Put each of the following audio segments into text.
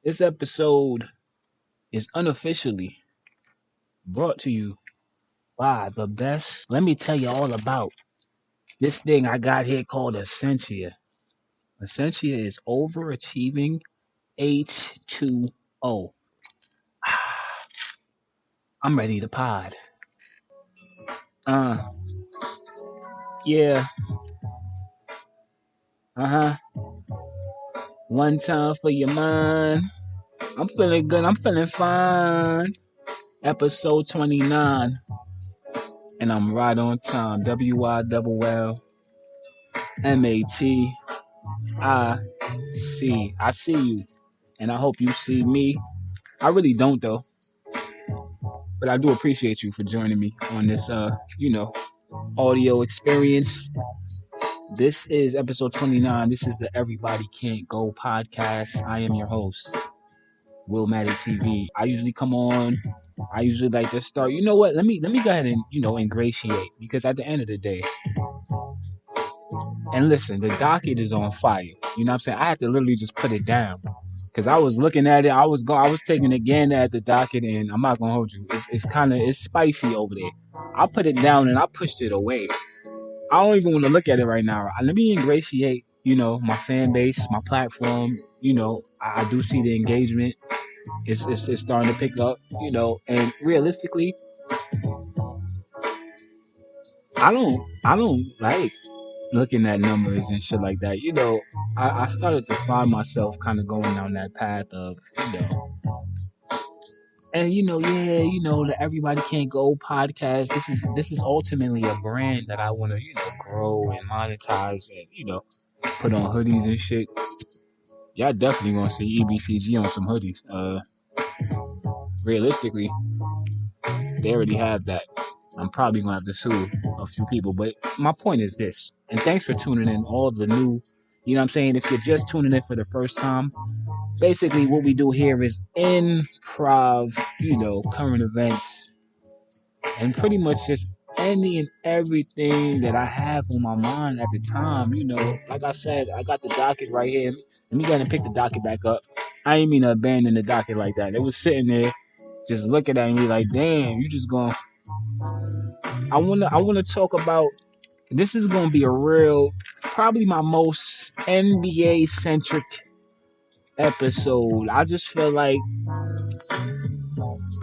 This episode is unofficially brought to you by the best. Let me tell you all about this thing I got here called Essentia. Essentia is overachieving H2O. I'm ready to pod. Yeah. One time for your mind. I'm feeling good. I'm feeling fine. Episode 29. And I'm right on time. WYLLMATIC. I see you. And I hope you see me. I really don't though. But I do appreciate you for joining me on this audio experience. This is episode 29. This is the Everybody Can't Go podcast. I am your host, Will Maddie TV. I usually come on. I usually like to start. You know what? Let me go ahead and ingratiate, because at the end of the day, and listen, the docket is on fire. You know what I'm saying? I had to literally just put it down because I was looking at it. I was taking a gander at the docket, and I'm not gonna hold you. It's spicy over there. I put it down and I pushed it away. I don't even want to look at it right now. Let me ingratiate, my fan base, my platform. I do see the engagement. It's starting to pick up, and realistically, I don't like looking at numbers and shit like that. I started to find myself kind of going down that path of, and the Everybody Can't Go podcast. This is ultimately a brand that I want to, grow and monetize and, put on hoodies and shit. Y'all definitely gonna see E.B.C.G on some hoodies. Realistically, they already have that. I'm probably gonna have to sue a few people, but my point is this. And thanks for tuning in, all the new, if you're just tuning in for the first time, basically what we do here is improv, current events, and pretty much just any and everything that I have on my mind at the time. Like I said, I got the docket right here. Let me go ahead and pick the docket back up. I ain't mean to abandon the docket like that. It was sitting there just looking at me like, damn, you just going. I wanna talk about. This is gonna be a real, probably my most NBA centric episode. I just feel like,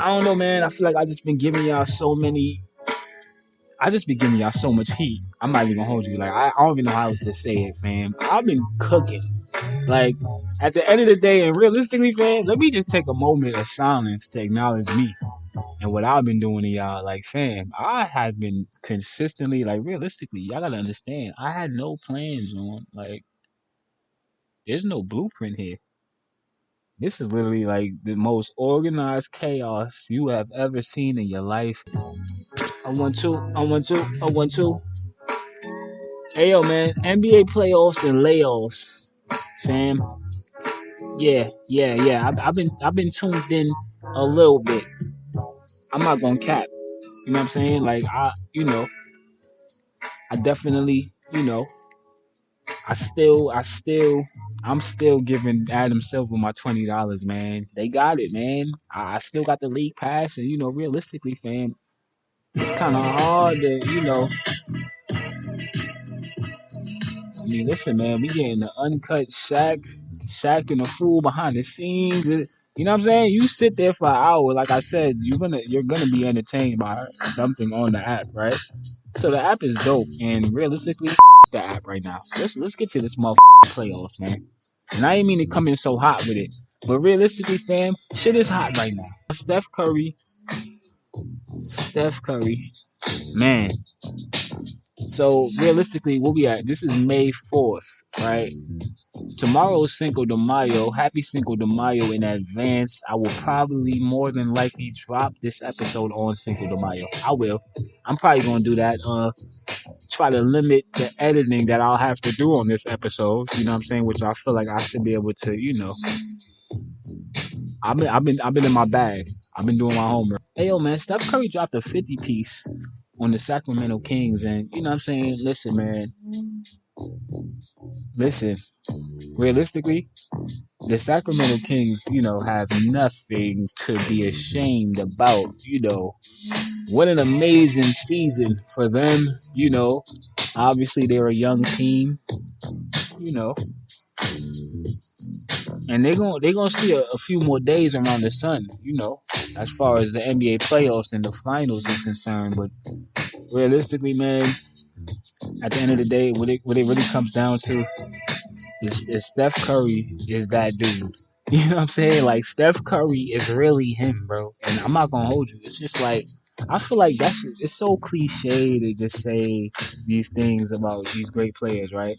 I don't know, man. I feel like I just been giving y'all so much heat. I'm not even gonna hold you. Like, I don't even know how else to say it, fam. I've been cooking. Like, at the end of the day, and realistically, fam, let me just take a moment of silence to acknowledge me and what I've been doing to y'all. Like, fam, I have been consistently, like, realistically, y'all gotta understand, I had no plans on, like, there's no blueprint here. This is literally like the most organized chaos you have ever seen in your life. I want to. Hey, yo, man, NBA playoffs and layoffs, fam. Yeah. I've been tuned in a little bit. I'm not gonna cap. You know what I'm saying? Like, I definitely, I'm still giving Adam Silver my $20, man. They got it, man. I still got the league pass, and realistically, fam, it's kind of hard to, I mean, listen, man, we getting the uncut Shaq and the fool behind the scenes. You know what I'm saying? You sit there for an hour, like I said, you're gonna be entertained by something on the app, right? So the app is dope, and realistically, the app right now. Let's get to this playoffs, man. And I ain't mean to come in so hot with it, but realistically, fam, shit is hot right now. Steph Curry, man. So realistically, we'll be at. This is May 4th, right? Tomorrow is Cinco de Mayo. Happy Cinco de Mayo in advance. I will probably more than likely drop this episode on Cinco de Mayo. I will. I'm probably gonna do that. Try to limit the editing that I'll have to do on this episode. You know what I'm saying? Which I feel like I should be able to. I've been in my bag. I've been doing my homework. Hey, yo, man, Steph Curry dropped a 50 piece on the Sacramento Kings, and you know what I'm saying? Listen, man. Listen, realistically, the Sacramento Kings, have nothing to be ashamed about. What an amazing season for them. Obviously they're a young team. You know, and they're gonna see a few more days around the sun. As far as the NBA playoffs and the finals is concerned. But realistically, man, at the end of the day, what it really comes down to is Steph Curry is that dude. You know what I'm saying? Like Steph Curry is really him, bro. And I'm not gonna hold you. It's just like I feel like it's so cliche to just say these things about these great players, right?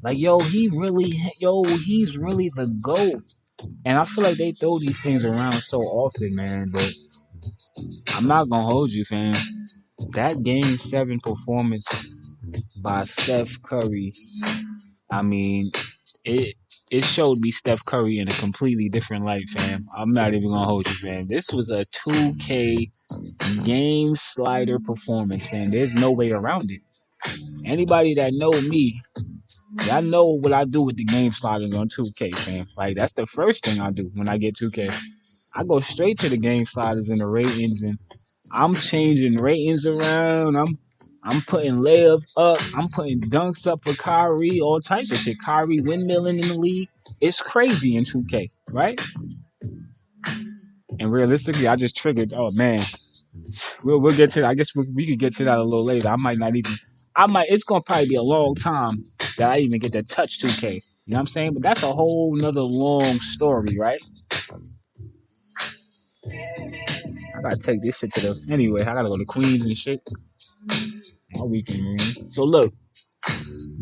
Like he's really the GOAT. And I feel like they throw these things around so often, man. But I'm not gonna hold you, fam. That Game 7 performance by Steph Curry, I mean, it it showed me Steph Curry in a completely different light, fam. I'm not even gonna hold you, fam. This was a 2K game slider performance, fam. There's no way around it. Anybody that know me, y'all know what I do with the game sliders on 2K, fam. Like that's the first thing I do when I get 2K. I go straight to the game sliders and the ratings, and I'm changing ratings around. I'm putting layups up. I'm putting dunks up for Kyrie, all type of shit. Kyrie windmilling in the league. It's crazy in 2K, right? And realistically, I just triggered. Oh man, we'll get to that. I guess we could get to that a little later. I might not even. I might. It's gonna probably be a long time that I even get to touch 2K. You know what I'm saying? But that's a whole nother long story, right? I gotta take this shit to the. Anyway, I gotta go to Queens and shit. My weekend, man. So look.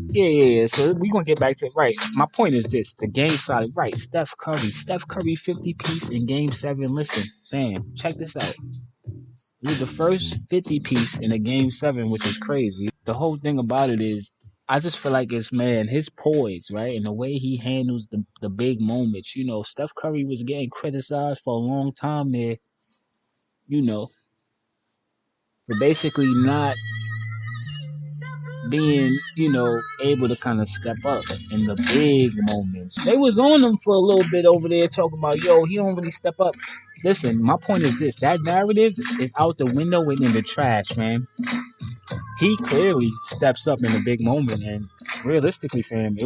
Yeah. So we're gonna get back to right. My point is this: the game side, right? Steph Curry, 50 piece in Game 7. Listen, fam, check this out. It was the first 50 piece in a Game 7, which is crazy. The whole thing about it is, I just feel like it's his poise, right, and the way he handles the big moments. Steph Curry was getting criticized for a long time there. For basically not being, able to kind of step up in the big moments. They was on him for a little bit over there talking about, he don't really step up. Listen, my point is this. That narrative is out the window and in the trash, man. He clearly steps up in a big moment, and realistically, fam, it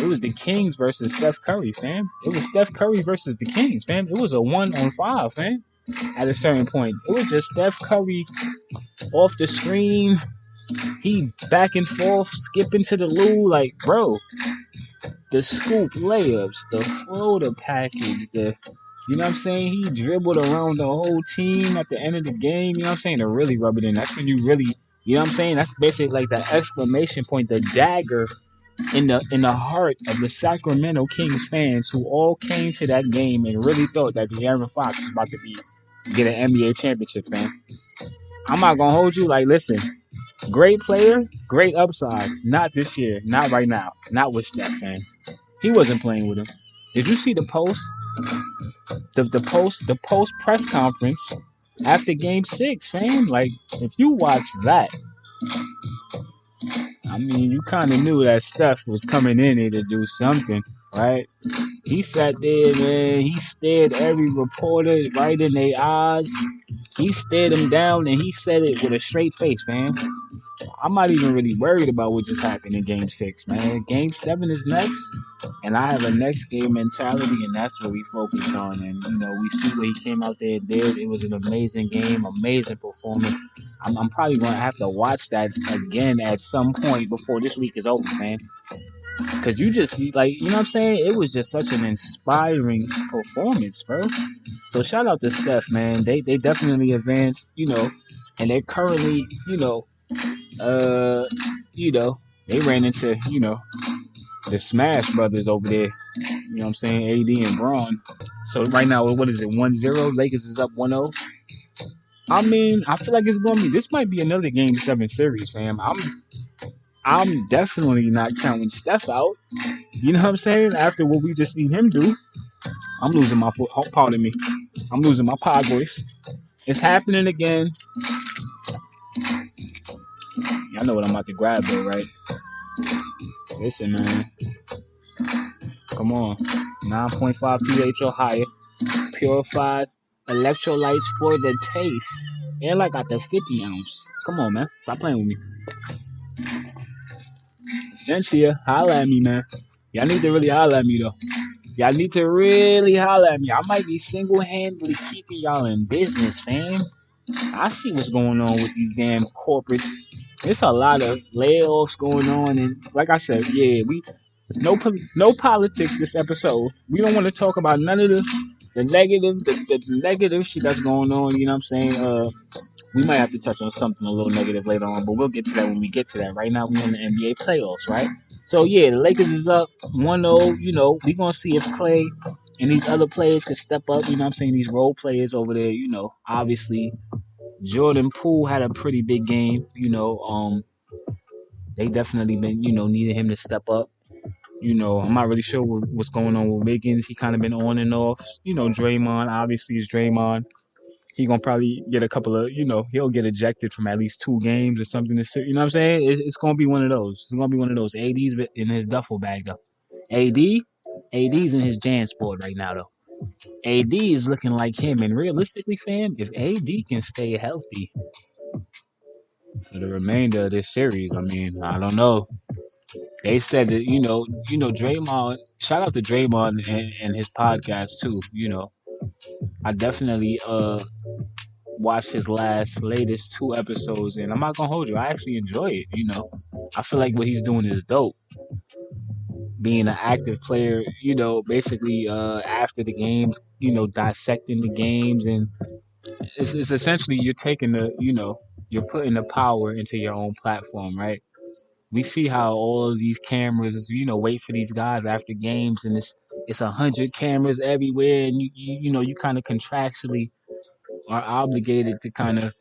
was the Kings versus Steph Curry, fam. It was Steph Curry versus the Kings, fam. It was a 1-on-5, fam. At a certain point, it was just Steph Curry off the screen. He back and forth, skipping to the loo, like, bro, the scoop layups, the floater package, you know what I'm saying? He dribbled around the whole team at the end of the game, you know what I'm saying? To really rub it in. That's when you really, you know what I'm saying? That's basically like the exclamation point, the dagger in the heart of the Sacramento Kings fans who all came to that game and really thought that De'Aaron Fox was about to get an NBA championship, man. I'm not gonna hold you. Like, listen, great player, great upside. Not this year, not right now, not with Steph, fam. He wasn't playing with him. Did you see the post? The post press conference after Game 6, fam. Like, if you watch that, I mean, you kind of knew that Steph was coming in here to do something, right? He sat there, man. He stared every reporter right in their eyes. He stared them down, and he said it with a straight face, fam. I'm not even really worried about what just happened in Game 6, man. Game 7 is next, and I have a next game mentality, and that's what we focused on. And, we see what he came out there and did. It was an amazing game, amazing performance. I'm probably going to have to watch that again at some point before this week is over, man. Because you just, like, you know what I'm saying? It was just such an inspiring performance, bro. So shout out to Steph, man. They definitely advanced, and they're currently, they ran into, the Smash Brothers over there. You know what I'm saying? AD and Braun. So right now, what is it? 1-0. Lakers is up 1-0. I mean, I feel like it's gonna be. This might be another Game 7 series, fam. I'm definitely not counting Steph out. You know what I'm saying? After what we just seen him do, I'm losing my foot. Pardon me. I'm losing my pod voice. It's happening again. Y'all know what I'm about to grab though, right? Listen, man. Come on. 9.5 pH or higher. Purified electrolytes for the taste. And like got the 50 ounce. Come on, man. Stop playing with me. Essentia, holla at me, man. Y'all need to really holla at me, though. Y'all need to really holla at me. I might be single-handedly keeping y'all in business, fam. I see what's going on with these damn corporate. There's a lot of layoffs going on, and like I said, yeah, no politics this episode. We don't want to talk about none of the negative shit that's going on. You know what I'm saying? We might have to touch on something a little negative later on, but we'll get to that when we get to that. Right now, we're in the NBA playoffs, right? So, yeah, the Lakers is up 1-0. You know, we're going to see if Klay and these other players can step up. You know what I'm saying? These role players over there, you know, obviously, Jordan Poole had a pretty big game. You know, they definitely been, you know, needed him to step up. You know, I'm not really sure what's going on with Wiggins. He kind of been on and off. You know, Draymond, obviously, is Draymond. He gonna probably get a couple of, you know, he'll get ejected from at least 2 games or something. You know what I'm saying? It's gonna be one of those. It's gonna be one of those. AD's in his duffel bag though. AD's in his JanSport right now though. AD is looking like him, and realistically, fam, if AD can stay healthy for the remainder of this series, I mean, I don't know. They said that Draymond. Shout out to Draymond and his podcast too. You know, I definitely watched his latest 2 episodes, and I'm not gonna hold you, I actually enjoy it. You know, I feel like what he's doing is dope. Being an active player, you know, basically after the games, you know, dissecting the games, and it's essentially you're taking you're putting the power into your own platform, right? We see how all of these cameras, you know, wait for these guys after games, and it's 100 cameras everywhere, and you know, you kind of contractually are obligated to kind of,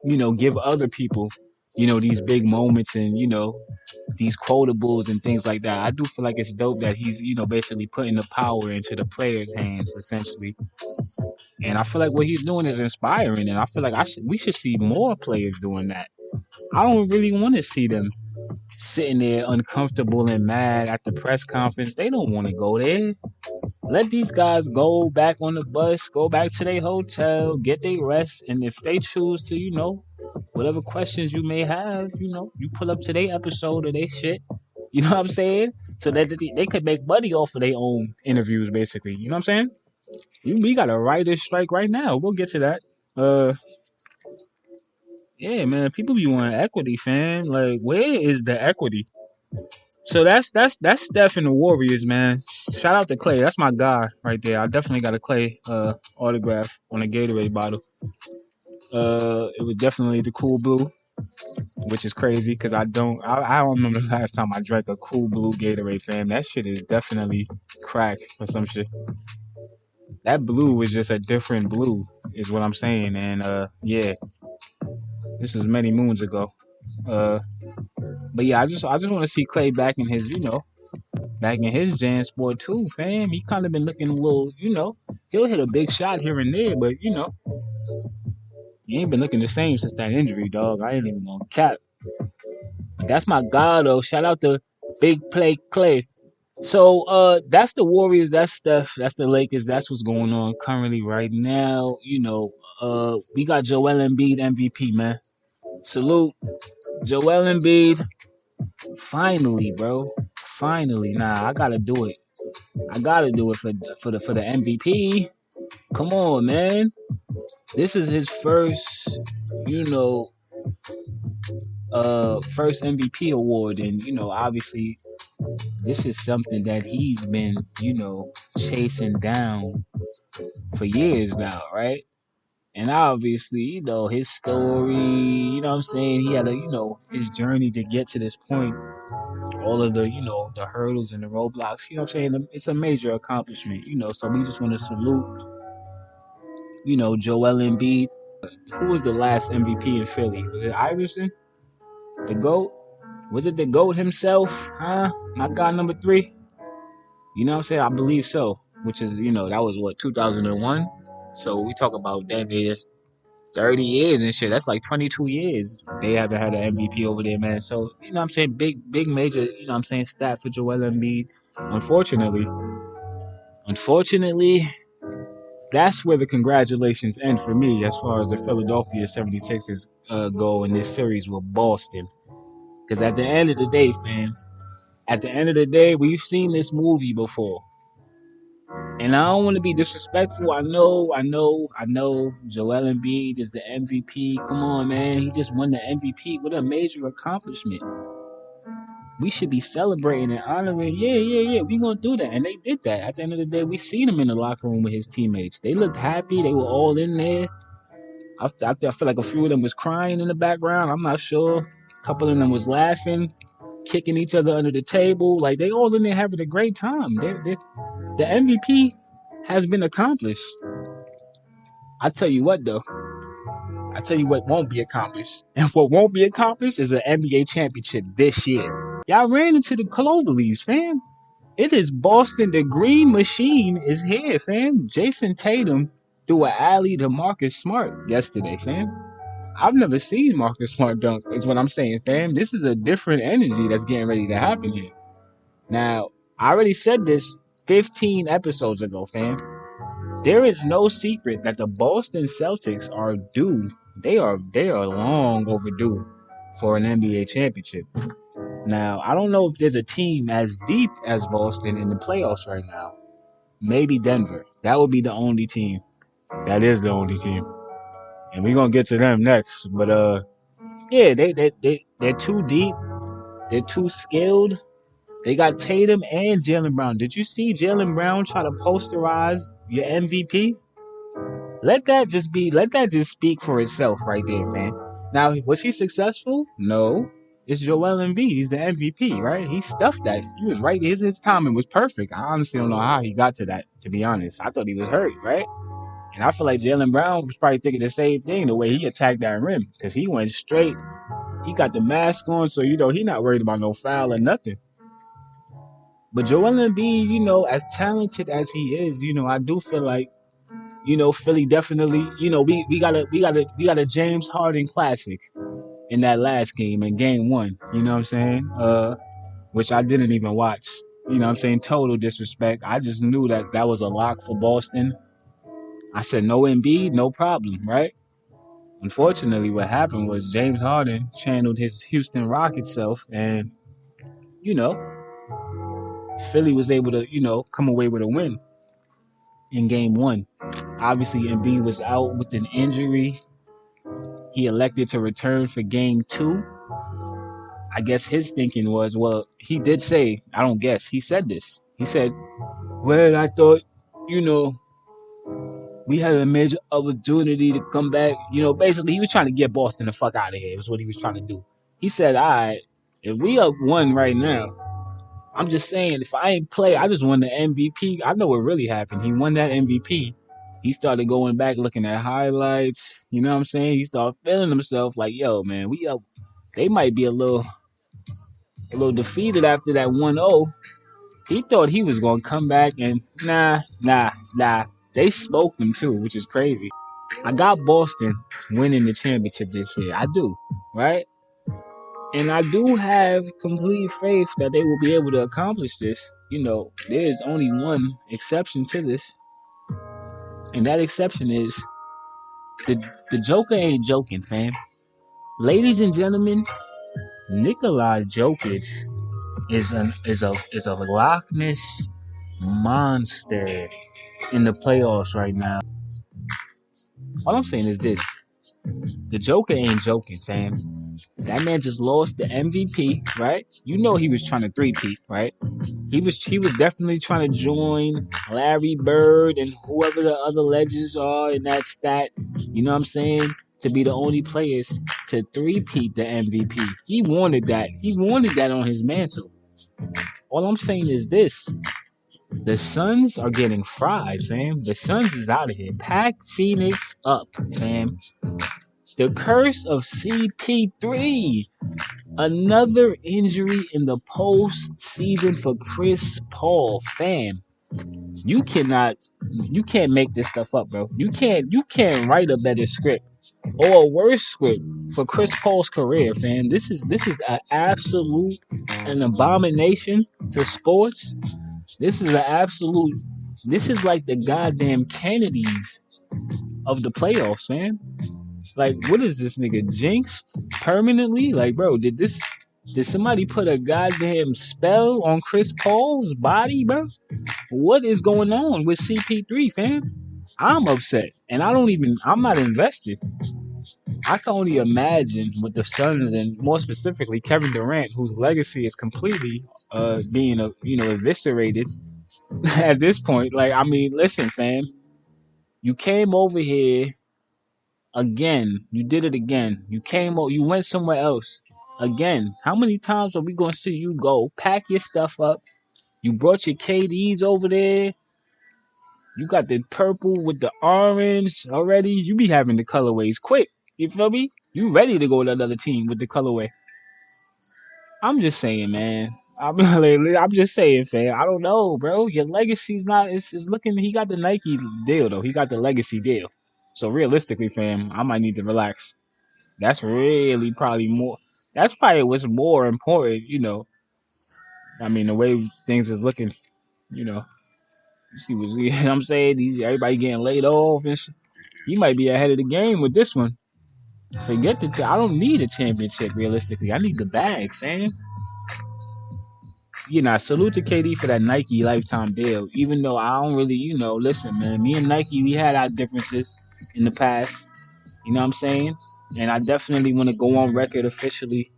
you know, give other people, you know, these big moments and, you know, these quotables and things like that. I do feel like it's dope that he's, you know, basically putting the power into the players' hands, essentially. And I feel like what he's doing is inspiring, and I feel like we should see more players doing that. I don't really want to see them sitting there uncomfortable and mad at the press conference. They don't want to go there. Let these guys go back on the bus, go back to their hotel, get their rest, and if they choose to, you know, whatever questions you may have, you know, you pull up to their episode of their shit. You know what I'm saying? So that they could make money off of their own interviews, basically. You know what I'm saying? We got a writer's strike right now. We'll get to that. Yeah, man. People be wanting equity, fam. Like, where is the equity? So that's Steph and the Warriors, man. Shout out to Klay. That's my guy right there. I definitely got a Klay autograph on a Gatorade bottle. It was definitely the Cool Blue, which is crazy because I don't remember the last time I drank a Cool Blue Gatorade, fam. That shit is definitely crack or some shit. That blue was just a different blue, is what I'm saying. And yeah, this was many moons ago. But yeah, I just want to see Klay back in his, you know, back in his JanSport too, fam. He kind of been looking a little, you know, he'll hit a big shot here and there, but you know, he ain't been looking the same since that injury, dog. I ain't even gonna cap. But that's my guy though. Shout out to Big Play Klay. So that's the Warriors, that's Steph, that's the Lakers, that's what's going on currently right now. You know, we got Joel Embiid MVP, man. Salute. Joel Embiid. Finally, bro. Finally. Nah, I gotta do it. I gotta do it for the MVP. Come on, man. This is his first, you know, first MVP award, and you know, obviously, this is something that he's been, you know, chasing down for years now, right? And obviously, you know, his story, you know what I'm saying? He had a, you know, his journey to get to this point, all of the, you know, the hurdles and the roadblocks, you know what I'm saying? It's a major accomplishment, you know, so we just want to salute, you know, Joel Embiid. Who was the last MVP in Philly? Was it Iverson? The GOAT? Was it the GOAT himself? Huh? My guy number 3? You know what I'm saying? I believe so. Which is, you know, that was what, 2001? So we talk about damn near 30 years and shit. That's like 22 years they haven't had an MVP over there, man. So, you know what I'm saying? Big major, you know what I'm saying, stat for Joel Embiid. Unfortunately, that's where the congratulations end for me as far as the Philadelphia 76ers go in this series with Boston. Because at the end of the day, fam, we've seen this movie before. And I don't want to be disrespectful. I know. Joel Embiid is the MVP. Come on, man. He just won the MVP. What a major accomplishment. We should be celebrating and honoring. Yeah. We gonna do that. And they did that. At the end of the day, we seen him in the locker room with his teammates. They looked happy. They were all in there. I feel like a few of them was crying in the background. I'm not sure. A couple of them was laughing, kicking each other under the table. Like, they all in there having a great time. The MVP has been accomplished. I tell you what, though. I tell you what won't be accomplished. And what won't be accomplished is an NBA championship this year. Y'all ran into the clover leaves, fam. It is Boston. The green machine is here, fam. Jason Tatum threw an alley to Marcus Smart yesterday, fam. I've never seen Marcus Smart dunk, is what I'm saying, fam. This is a different energy that's getting ready to happen here. Now, I already said this 15 episodes ago, fam. There is no secret that the Boston Celtics are due. They are long overdue for an NBA championship. Now, I don't know if there's a team as deep as Boston in the playoffs right now. Maybe Denver. That would be the only team. That is the only team. And we're going to get to them next. But, yeah, they're too deep. They're too skilled. They got Tatum and Jaylen Brown. Did you see Jaylen Brown try to posterize your MVP? Let that just speak for itself right there, fam. Now, was he successful? No. It's Joel Embiid. He's the MVP, right? He stuffed that. He was right. His timing was perfect. I honestly don't know how he got to that, to be honest. I thought he was hurt, right? And I feel like Jaylen Brown was probably thinking the same thing, the way he attacked that rim. Because he went straight. He got the mask on, so, he not worried about no foul or nothing. But Joel Embiid, as talented as he is, I do feel like, Philly definitely, we got a James Harden classic in that last game, in game 1. You know what I'm saying? Which I didn't even watch. You know what I'm saying? Total disrespect. I just knew that was a lock for Boston. I said no Embiid, no problem, right? Unfortunately, what happened was James Harden channeled his Houston Rockets self, and Philly was able to, come away with a win in game 1. Obviously, Embiid was out with an injury. He elected to return for game 2. I guess his thinking was, well, he did say, I don't guess, he said this. He said, well, I thought, we had a major opportunity to come back. Basically, he was trying to get Boston the fuck out of here. Is what he was trying to do. He said, all right, if we up 1 right now, I'm just saying, if I ain't play, I just won the MVP. I know what really happened. He won that MVP. He started going back, looking at highlights. You know what I'm saying? He started feeling himself like, yo, man, we up. They might be a little defeated after that 1-0. He thought he was going to come back, and nah. They smoked him too, which is crazy. I got Boston winning the championship this year. I do, right? And I do have complete faith that they will be able to accomplish this. There's only one exception to this. And that exception is the Joker ain't joking, fam. Ladies and gentlemen, Nikola Jokic is a Loch Ness monster in the playoffs right now. All I'm saying is this. The Joker ain't joking, fam. That man just lost the MVP, right? He was trying to three-peat, right? He was definitely trying to join Larry Bird and whoever the other legends are in that stat, you know what I'm saying? To be the only players to three-peat the MVP. He wanted that. He wanted that on his mantle. All I'm saying is this. The Suns are getting fried, fam. The Suns is out of here. Pack Pheonix up, fam. The curse of CP3. Another injury in the postseason for Chris Paul, fam. You can't make this stuff up, bro. You can't write a better script or a worse script for Chris Paul's career, fam. This is an absolute an abomination to sports. This is an absolute. This is like the goddamn Kennedys of the playoffs, man. Like, what is this nigga jinxed permanently? Like, bro, did somebody put a goddamn spell on Chris Paul's body, bro? What is going on with CP3, fam? I'm upset, and I'm not invested. I can only imagine with the Suns and more specifically Kevin Durant, whose legacy is completely being eviscerated at this point. Like, I mean, listen, fam, you came over here again. You did it again. You went somewhere else again. How many times are we gonna see you go? Pack your stuff up. You brought your KDs over there. You got the purple with the orange already. You be having the colorways quick. You feel me? You ready to go to another team with the colorway. I'm just saying, man. I'm just saying, fam. I don't know, bro. Your legacy's not. It's looking. He got the Nike deal though. He got the legacy deal. So realistically, fam, I might need to relax. That's really probably more. That's probably what's more important. I mean, the way things is looking. You know, you see what I'm saying? Everybody getting laid off and shit. He might be ahead of the game with this one. Forget I don't need a championship realistically. I need the bag, fam. Salute to KD for that Nike lifetime deal. Even though I don't really, listen, man. Me and Nike, we had our differences in the past. You know what I'm saying? And I definitely want to go on record officially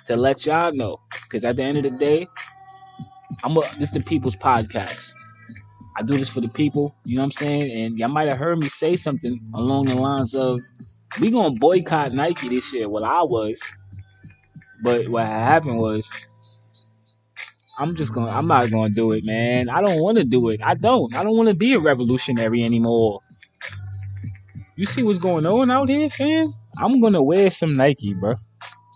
to let y'all know. Because at the end of the day, this is the people's podcast. I do this for the people. You know what I'm saying? And y'all might have heard me say something along the lines of, we going to boycott Nike this year. Well, I was. But what happened was, I'm not going to do it, man. I don't want to do it. I don't want to be a revolutionary anymore. You see what's going on out here, fam? I'm going to wear some Nike, bro.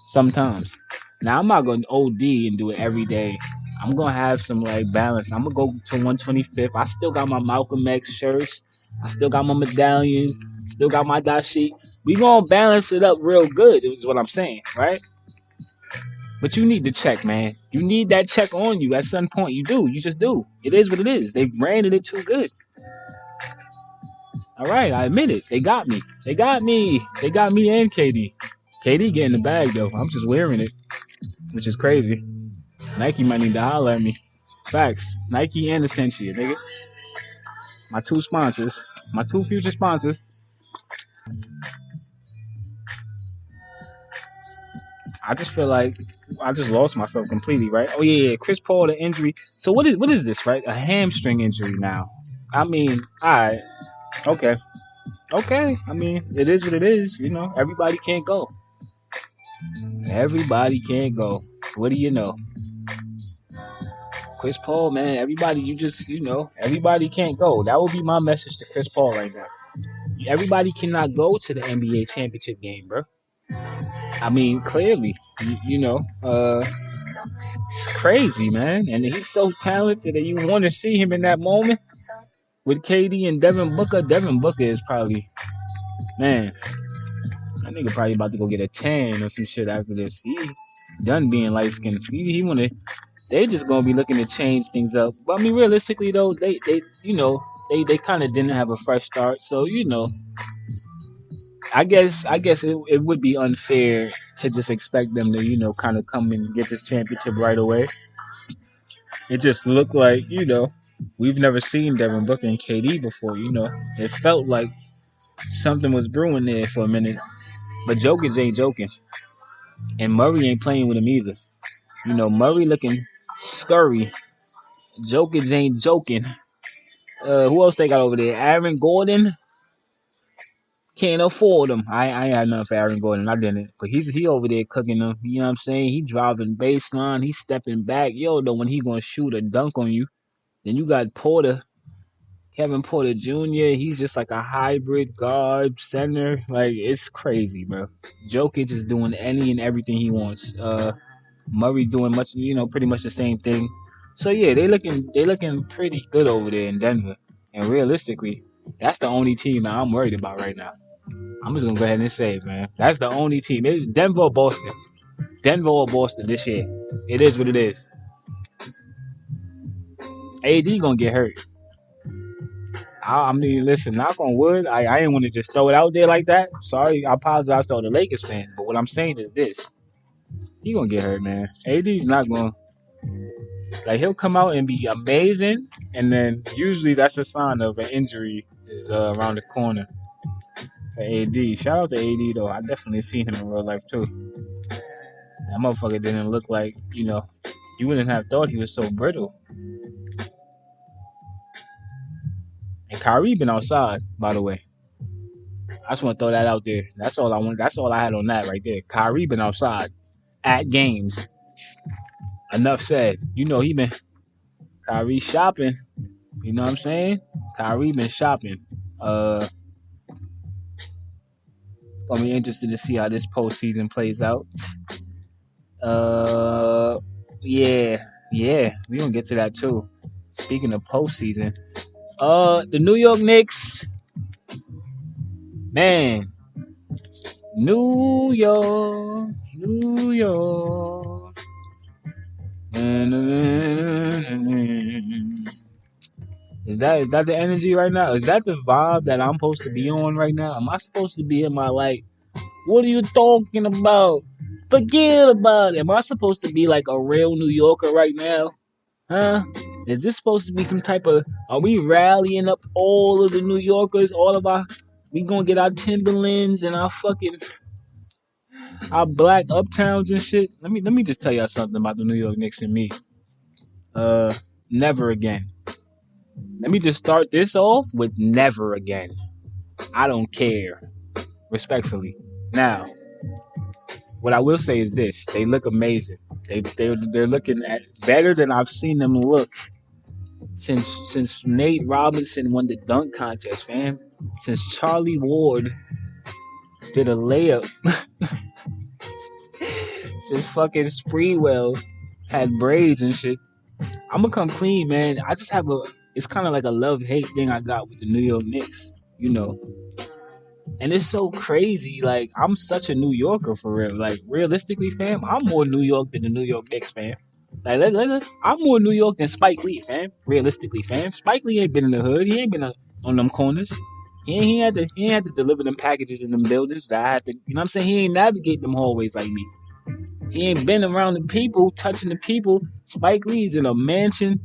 Sometimes. Now, I'm not going to OD and do it every day. I'm going to have some, balance. I'm going to go to 125th. I still got my Malcolm X shirts. I still got my medallions. Still got my dashi. We going to balance it up real good, is what I'm saying, right? But you need the check, man. You need that check on you at some point. You do. You just do. It is what it is. They branded it too good. All right, I admit it. They got me. They got me and KD. KD getting the bag, though. I'm just wearing it, which is crazy. Nike might need to holler at me. Facts. Nike and Essentia, nigga. My two sponsors. My two future sponsors. I just feel like I just lost myself completely, right? Oh yeah, Chris Paul, the injury. So what is this, right? A hamstring injury now. I mean, alright. Okay. I mean, it is what it is, Everybody can't go. Everybody can't go. What do you know? Chris Paul, man, everybody, everybody can't go. That would be my message to Chris Paul right now. Everybody cannot go to the NBA championship game, bro. I mean, clearly, it's crazy, man. And he's so talented that you want to see him in that moment with KD and Devin Booker. Devin Booker is probably, man, that nigga probably about to go get a tan or some shit after this. He done being light skinned. They just gonna be looking to change things up. But I mean, realistically though, they kind of didn't have a fresh start. So I guess it would be unfair to just expect them to kind of come and get this championship right away. It just looked like we've never seen Devin Booker and KD before. It felt like something was brewing there for a minute. But Jokic ain't joking, and Murray ain't playing with him either. Murray looking scurry. Jokic ain't joking. Who else they got over there? Aaron Gordon. Can't afford him. I ain't had nothing for Aaron Gordon. I didn't. But he over there cooking them. You know what I'm saying? He driving baseline. He stepping back. You don't know when he gonna shoot a dunk on you. Then you got Porter. Kevin Porter Jr. He's just like a hybrid guard center. Like, it's crazy, bro. Jokic is doing any and everything he wants. Murray's doing pretty much the same thing. So yeah, they looking pretty good over there in Denver. And realistically, that's the only team that I'm worried about right now. I'm just gonna go ahead and say it, man. That's the only team. It's Denver or Boston. Denver or Boston this year. It is what it is. AD gonna get hurt. I mean, listen, knock on wood. I ain't want to just throw it out there like that. Sorry, I apologize to all the Lakers fans. But what I'm saying is this: he gonna get hurt, man. AD's not gonna like. He'll come out and be amazing, and then usually that's a sign of an injury is around the corner for AD. Shout out to AD though. I definitely seen him in real life too. That motherfucker didn't look like you wouldn't have thought he was so brittle. And Kyrie been outside, by the way. I just want to throw that out there. That's all I want. That's all I had on that right there. Kyrie been outside at games. Enough said. He been Kyrie shopping. You know what I'm saying? Kyrie been shopping. It's gonna be interesting to see how this postseason plays out. Yeah. We gonna get to that too. Speaking of postseason, the New York Knicks, man. New York. Is that the energy right now? Is that the vibe that I'm supposed to be on right now? Am I supposed to be in my what are you talking about? Forget about it. Am I supposed to be like a real New Yorker right now? Huh? Is this supposed to be some type of? Are we rallying up all of the New Yorkers? We gonna get our Timberlands and our black uptowns and shit. Let me just tell y'all something about the New York Knicks and me. Never again. Let me just start this off with never again. I don't care. Respectfully. Now, what I will say is this: they look amazing. They're looking at better than I've seen them look since Nate Robinson won the dunk contest, fam. Since Charlie Ward did a layup. Since fucking Spreewell had braids and shit. I'm gonna come clean, man. I just have it's kind of like a love-hate thing I got with the New York Knicks, And it's so crazy. Like, I'm such a New Yorker for real. Like, realistically, fam, I'm more New York than the New York Knicks, fam. Like, I'm more New York than Spike Lee, fam. Realistically, fam. Spike Lee ain't been in the hood. He ain't been on them corners. He ain't had to deliver them packages in them buildings that I had to, you know what I'm saying? He ain't navigate them hallways like me. He ain't been around the people, touching the people. Spike Lee's in a mansion.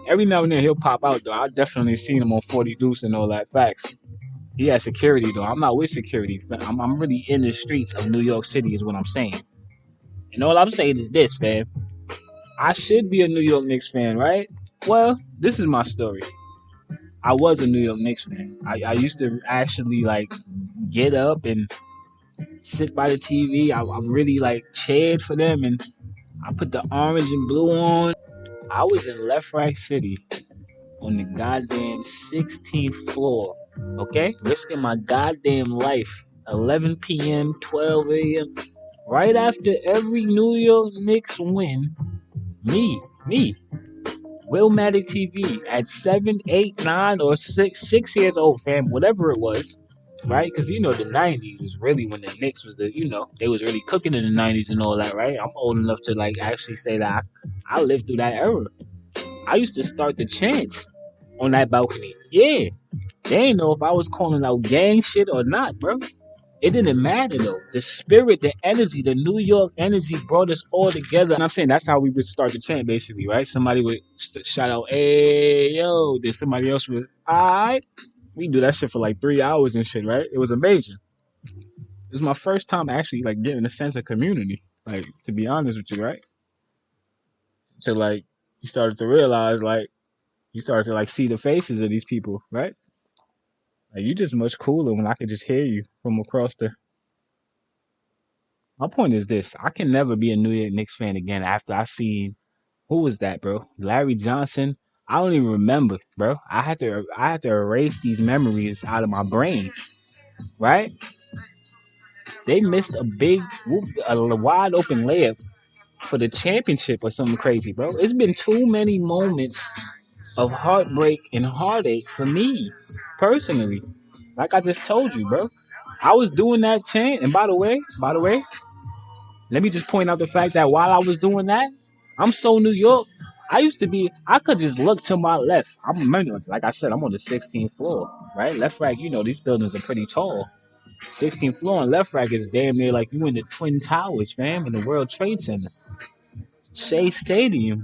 Every now and then he'll pop out, though. I definitely seen him on 40 Deuce and all that. Facts. He has security, though. I'm not with security. I'm really in the streets of New York City is what I'm saying. And all I'm saying is this, fam. I should be a New York Knicks fan, right? Well, this is my story. I was a New York Knicks fan. I used to actually, get up and sit by the TV. I really, cheered for them, and I put the orange and blue on. I was in Left Right City on the goddamn 16th floor, okay? Risking my goddamn life. 11 p.m., 12 a.m. Right after every New York Knicks win, me, Willmatic TV at 7, 8, 9, or 6 years old, fam, whatever it was, right? Because, the 90s is really when the Knicks was they was really cooking in the 90s and all that, right? I'm old enough to, actually say that I lived through that era. I used to start the chants on that balcony. Yeah. They didn't know if I was calling out gang shit or not, bro. It didn't matter, though. The spirit, the energy, the New York energy brought us all together. And I'm saying that's how we would start the chant, basically, right? Somebody would shout out, hey, yo. Then somebody else would, all right. We do that shit for 3 hours and shit, right? It was amazing. It was my first time actually, getting a sense of community. To be honest with you, right? To, you started to realize, you started to, see the faces of these people, right? You just much cooler when I could just hear you from across the... My point is this. I can never be a New York Knicks fan again after I seen... Who was that, bro? Larry Johnson? I don't even remember, bro. I had to erase these memories out of my brain, right? They missed a wide open layup for the championship or something crazy, bro. It's been too many moments of heartbreak and heartache for me, personally. Like I just told you, bro. I was doing that chant, and by the way, let me just point out the fact that while I was doing that, I'm so New York, I could just look to my left. Like I said, I'm on the 16th floor, right? Left rack, these buildings are pretty tall. 16th floor and left rack is damn near like you in the Twin Towers, fam, in the World Trade Center. Shea Stadium,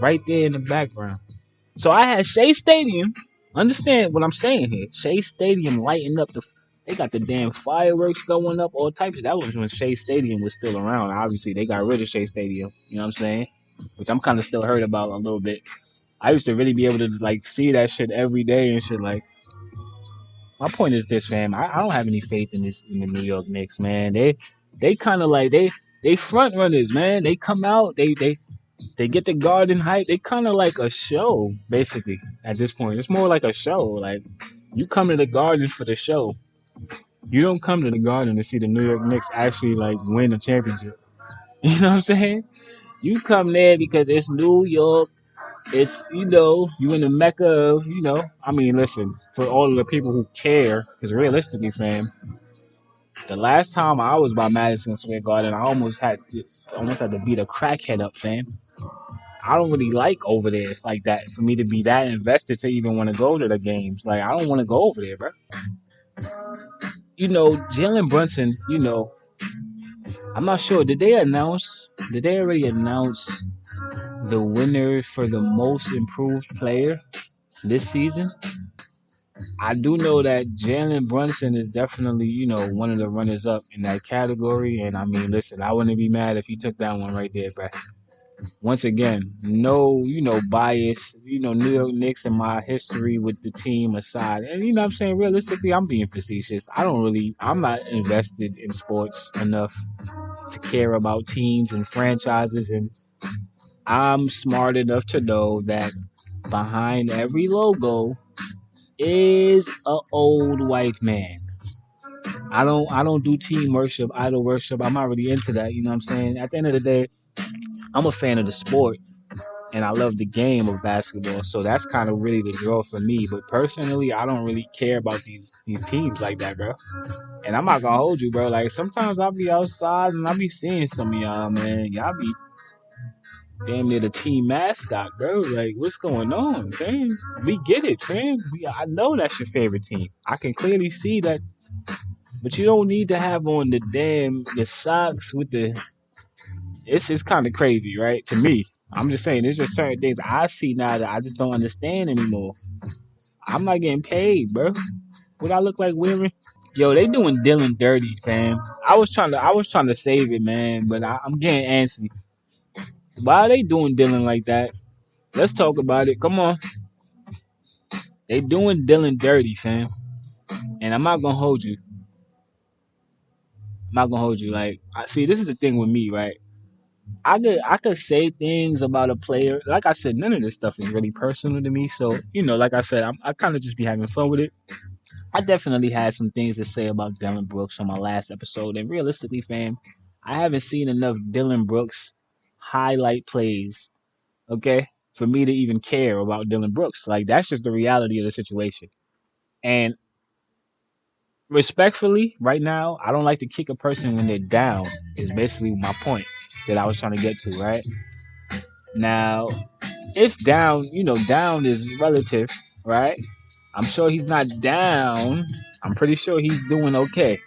right there in the background. So I had Shea Stadium. Understand what I'm saying here? Shea Stadium lighting up they got the damn fireworks going up, all types. That was when Shea Stadium was still around. Obviously, they got rid of Shea Stadium. You know what I'm saying? Which I'm kind of still hurt about a little bit. I used to really be able to like see that shit every day and shit. Like, my point is this, fam. I don't have any faith in the New York Knicks, man. They kind of like they front runners, man. They come out, they get the Garden hype. They kind of like a show, basically. At this point, it's more like a show. Like, you come to the Garden for the show. You don't come to the Garden to see the New York Knicks actually like win a championship. You know what I'm saying? You come there because it's New York. It's, you in the mecca of, I mean, listen, for all of the people who care, because realistically, fam, the last time I was by Madison Square Garden, I almost had to beat a crackhead up, fam. I don't really like over there like that, for me to be that invested to even want to go to the games. Like, I don't want to go over there, bro. Jalen Brunson, I'm not sure. Did they already announce the winner for the most improved player this season? I do know that Jalen Brunson is definitely, one of the runners up in that category. And I mean, listen, I wouldn't be mad if he took that one right there, bro. Once again, no, bias, New York Knicks and my history with the team aside. And you know what I'm saying? Realistically, I'm being facetious. I'm not invested in sports enough to care about teams and franchises. And I'm smart enough to know that behind every logo is a old white man. I don't do team worship, idol worship. I'm not really into that. You know what I'm saying? At the end of the day, I'm a fan of the sport and I love the game of basketball. So that's kind of really the draw for me. But personally, I don't really care about these teams like that, bro. And I'm not gonna hold you, bro. Like, sometimes I'll be outside and I'll be seeing some of y'all, man. Y'all be damn near the team mascot, bro. Like, what's going on, fam? We get it, fam. I know that's your favorite team. I can clearly see that. But you don't need to have on the socks with the... It's kind of crazy, right? To me. I'm just saying, there's just certain things I see now that I just don't understand anymore. I'm not getting paid, bro. What I look like wearing? Yo, they doing Dillon dirty, fam. I was trying to save it, man, but I'm getting antsy. Why are they doing Dillon like that? Let's talk about it. Come on. They doing Dillon dirty, fam. And I'm not gonna hold you. Like, see, this is the thing with me, right? I could say things about a player. Like I said, none of this stuff is really personal to me. So, like I said, I kind of just be having fun with it. I definitely had some things to say about Dillon Brooks on my last episode. And realistically, fam, I haven't seen enough Dillon Brooks highlight plays, okay, for me to even care about Dillon Brooks. Like, that's just the reality of the situation. And respectfully, right now, I don't like to kick a person when they're down, is basically my point that I was trying to get to, right? Now, if down, down is relative, right? I'm sure he's not down. I'm pretty sure he's doing okay,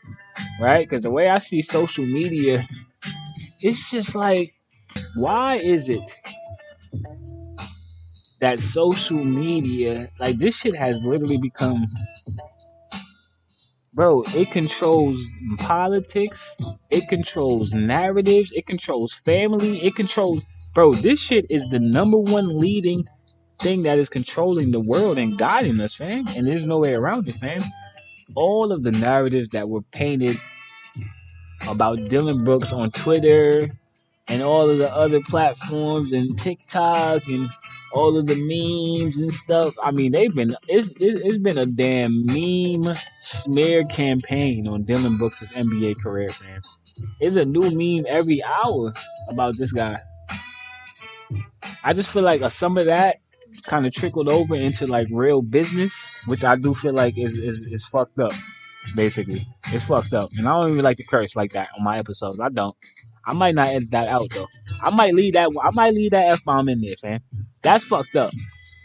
right? Because the way I see social media, it's just like, why is it that social media, like, this shit has literally become... Bro, it controls politics, it controls narratives, it controls family, it controls... Bro, this shit is the number one leading thing that is controlling the world and guiding us, fam. And there's no way around it, fam. All of the narratives that were painted about Dillon Brooks on Twitter and all of the other platforms and TikTok and all of the memes and stuff. I mean, it's been a damn meme smear campaign on Dillon Brooks' NBA career, man. It's a new meme every hour about this guy. I just feel like some of that kind of trickled over into like real business, which I do feel like is fucked up. Basically, it's fucked up, and I don't even like to curse like that on my episodes. I don't. I might not edit that out though. I might leave that. I might leave that F bomb in there, fam. That's fucked up.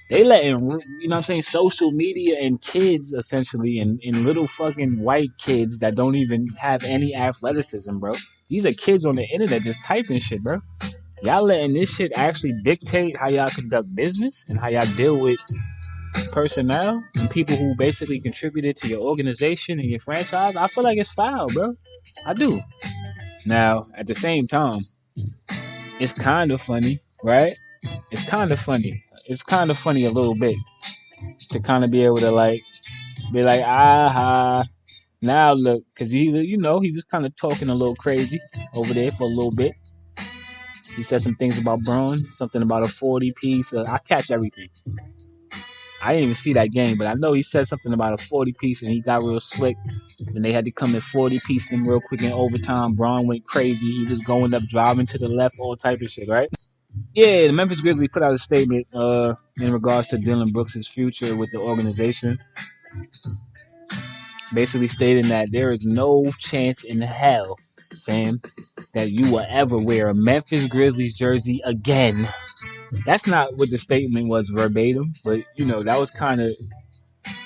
They letting, you know what I'm saying, social media and kids essentially, and little fucking white kids that don't even have any athleticism, bro. These are kids on the internet just typing shit, bro. Y'all letting this shit actually dictate how y'all conduct business and how y'all deal with personnel and people who basically contributed to your organization and your franchise. I feel like it's foul, bro. I do. Now, at the same time, it's kind of funny, right? It's kind of funny. It's kind of funny a little bit to kind of be able to like be like, aha, now look, because he was kind of talking a little crazy over there for a little bit. He said some things about Braun, something about a 40 piece. I catch everything. I didn't even see that game, but I know he said something about a 40 piece and he got real slick. And they had to come in 40 piece them real quick in overtime. Braun went crazy. He was going up, driving to the left, all type of shit, right? Yeah, the Memphis Grizzlies put out a statement in regards to Dillon Brooks' future with the organization, basically stating that there is no chance in hell, fam, that you will ever wear a Memphis Grizzlies jersey again. That's not what the statement was verbatim, but that was kind of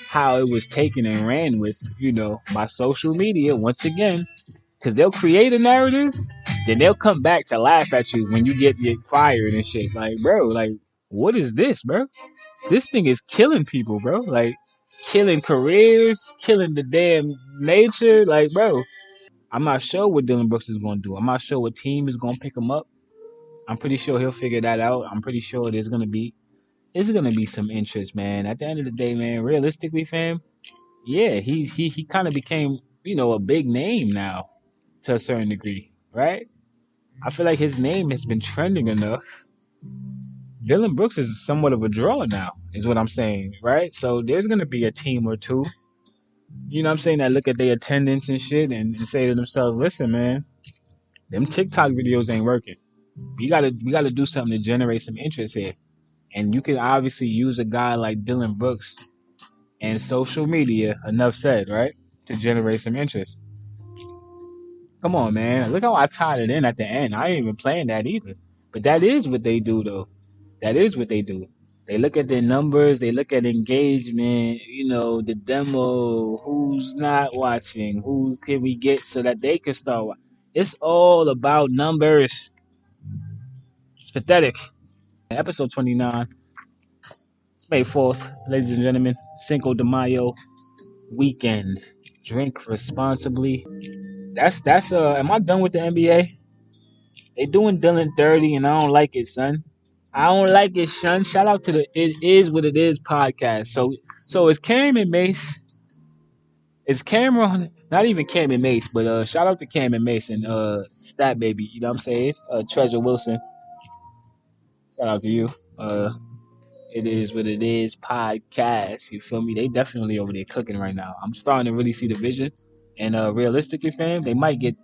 how it was taken and ran with, by social media once again, because they'll create a narrative, then they'll come back to laugh at you when you get fired and shit. Like, bro, like, what is this, bro? This thing is killing people, bro. Like, killing careers, killing the damn nature. Like, bro, I'm not sure what Dillon Brooks is going to do. I'm not sure what team is going to pick him up. I'm pretty sure he'll figure that out. I'm pretty sure there's going to be some interest, man. At the end of the day, man, realistically, fam, yeah, he kind of became, a big name now to a certain degree, right? I feel like his name has been trending enough. Dillon Brooks is somewhat of a draw now, is what I'm saying, right? So there's gonna be a team or two, that look at their attendance and shit and say to themselves, listen, man, them TikTok videos ain't working. We gotta do something to generate some interest here. And you can obviously use a guy like Dillon Brooks and social media, enough said, right? To generate some interest. Come on, man. Look how I tied it in at the end. I ain't even playing that either. But that is what they do, though. That is what they do. They look at their numbers, they look at engagement, the demo, who's not watching, who can we get so that they can start watching. It's all about numbers. It's pathetic. Episode 29. It's May 4th, ladies and gentlemen. Cinco de Mayo weekend. Drink responsibly. Am I done with the NBA? They doing Dillon dirty and I don't like it, son. I don't like it, son. Shout out to the It Is What It Is podcast. So it's Cam and Mace. It's Cameron, not even Cam and Mace, but shout out to Cam and Mace and Stat Baby, you know what I'm saying? Treasure Wilson. Shout out to you. It Is What It Is podcast. You feel me? They definitely over there cooking right now. I'm starting to really see the vision. And realistically, fam, they might be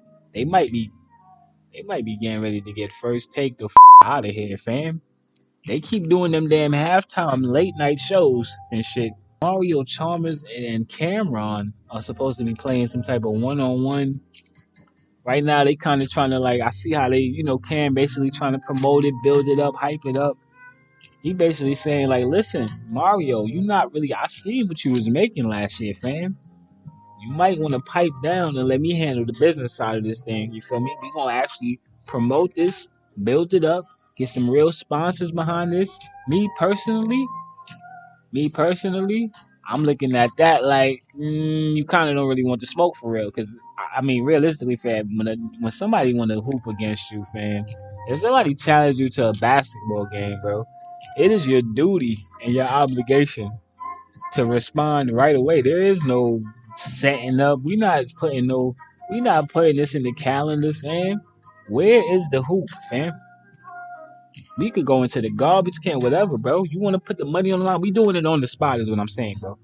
getting ready to get first take the out of here, fam. They keep doing them damn halftime late night shows and shit. Mario Chalmers and Cameron are supposed to be playing some type of one-on-one. Right now, they kind of trying to I see how they, Cam basically trying to promote it, build it up, hype it up. He basically saying listen, Mario, you not really, I seen what you was making last year, fam. You might want to pipe down and let me handle the business side of this thing. You feel me? We gonna actually promote this, build it up, get some real sponsors behind this. Me personally, I'm looking at that you kind of don't really want to smoke for real. Because I mean, realistically, fam, when somebody want to hoop against you, fam, if somebody challenge you to a basketball game, bro, it is your duty and your obligation to respond right away. There is no setting up. We not putting this in the calendar, fam. Where is the hoop, fam? We could go into the garbage can, whatever, bro. You want to put the money on the line? We doing it on the spot, is what I'm saying, bro.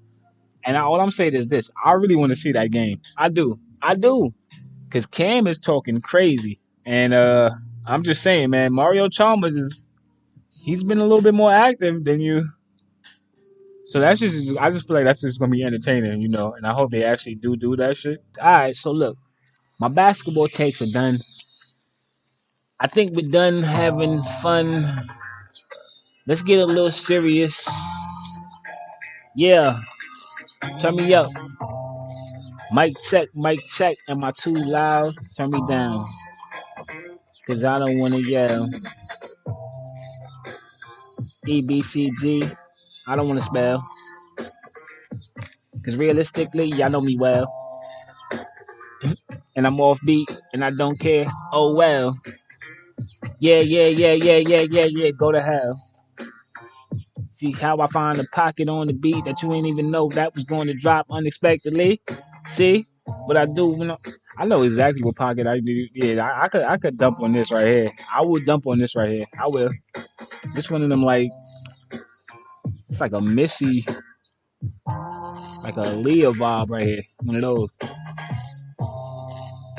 And all I'm saying is this: I really want to see that game. I do, because Cam is talking crazy, and I'm just saying, man. Mario Chalmers he's been a little bit more active than you. So I just feel like that's just gonna be entertaining, and I hope they actually do that shit. All right, so look, my basketball takes are done. I think we're done having fun. Let's get a little serious. Yeah, turn me up. Mic check, mic check. Am I too loud? Turn me down. Cause I don't wanna yell. E.B.C.G. I don't wanna spell. Cause realistically, y'all know me well. And I'm off beat and I don't care. Oh well. Yeah. Go to hell. See how I find a pocket on the beat that you ain't even know that was going to drop unexpectedly. See what I do when I know exactly what pocket I do. Yeah, I could dump on this right here. I will dump on this right here. I will. This one of them like it's like a Missy, like a Leah vibe right here. One of those.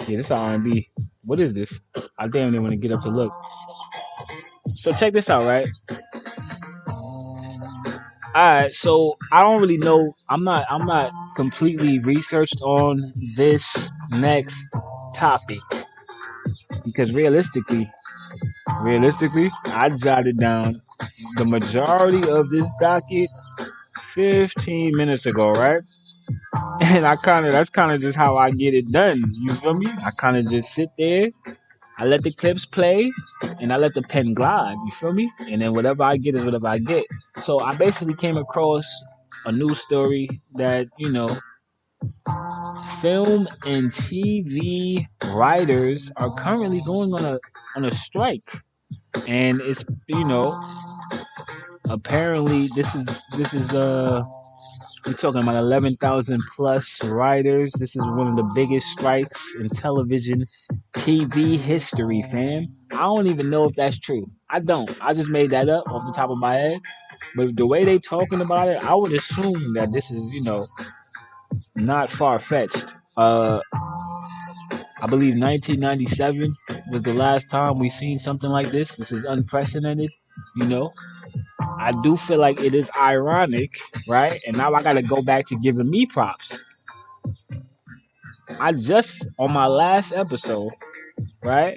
Yeah, this is R&B. What is this? I damn near want to get up to look. So check this out, right? Alright, so I don't really know. I'm not completely researched on this next topic because realistically, I jotted down the majority of this docket 15 minutes ago, right? And that's kind of just how I get it done. You feel me? I kind of just sit there, I let the clips play, and I let the pen glide. You feel me? And then whatever I get is whatever I get. So I basically came across a news story that film and TV writers are currently going on a strike, and it's apparently this is we're talking about 11,000 plus writers. This is one of the biggest strikes in television TV history, fam. I don't even know if that's true. I don't. I just made that up off the top of my head. But the way they talking about it, I would assume that this is, not far fetched. I believe 1997 was the last time we seen something like this. This is unprecedented, you know. I do feel like it is ironic, right? And now I gotta go back to giving me props. I just on my last episode, right,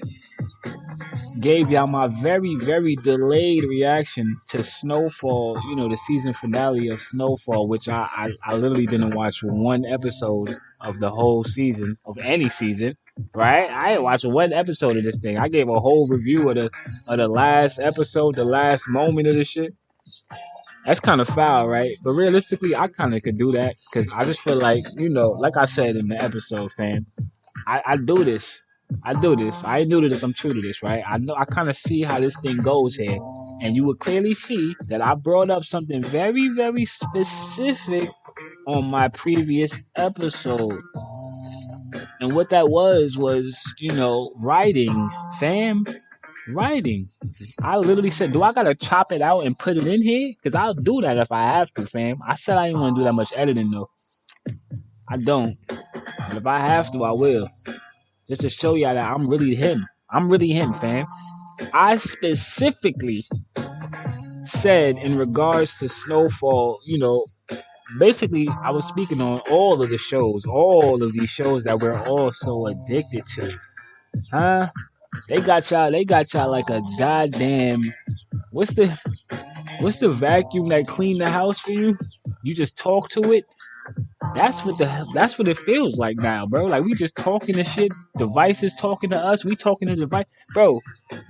gave y'all my very, very delayed reaction to Snowfall, the season finale of Snowfall, which I literally didn't watch one episode of the whole season, of any season, right? I didn't watch one episode of this thing. I gave a whole review of the last episode, the last moment of the shit. That's kind of foul, right? But realistically, I kind of could do that because I just feel like, like I said in the episode, fam, I do this. I do this. I ain't new to this. I'm true to this, right? I know. I kind of see how this thing goes here, and you will clearly see that I brought up something very, very specific on my previous episode, and what that was, writing, fam, writing. I literally said, do I gotta chop it out and put it in here? Because I'll do that if I have to, fam. I said I didn't want to do that much editing though. I don't. But if I have to, I will. Just to show y'all that I'm really him. I'm really him, fam. I specifically said in regards to Snowfall, basically I was speaking on all of the shows, all of these shows that we're all so addicted to. Huh? They got y'all like a goddamn what's the vacuum that clean the house for you? You just talk to it. That's what it feels like now, bro. Like we just talking to shit. Devices talking to us. We talking to device, bro.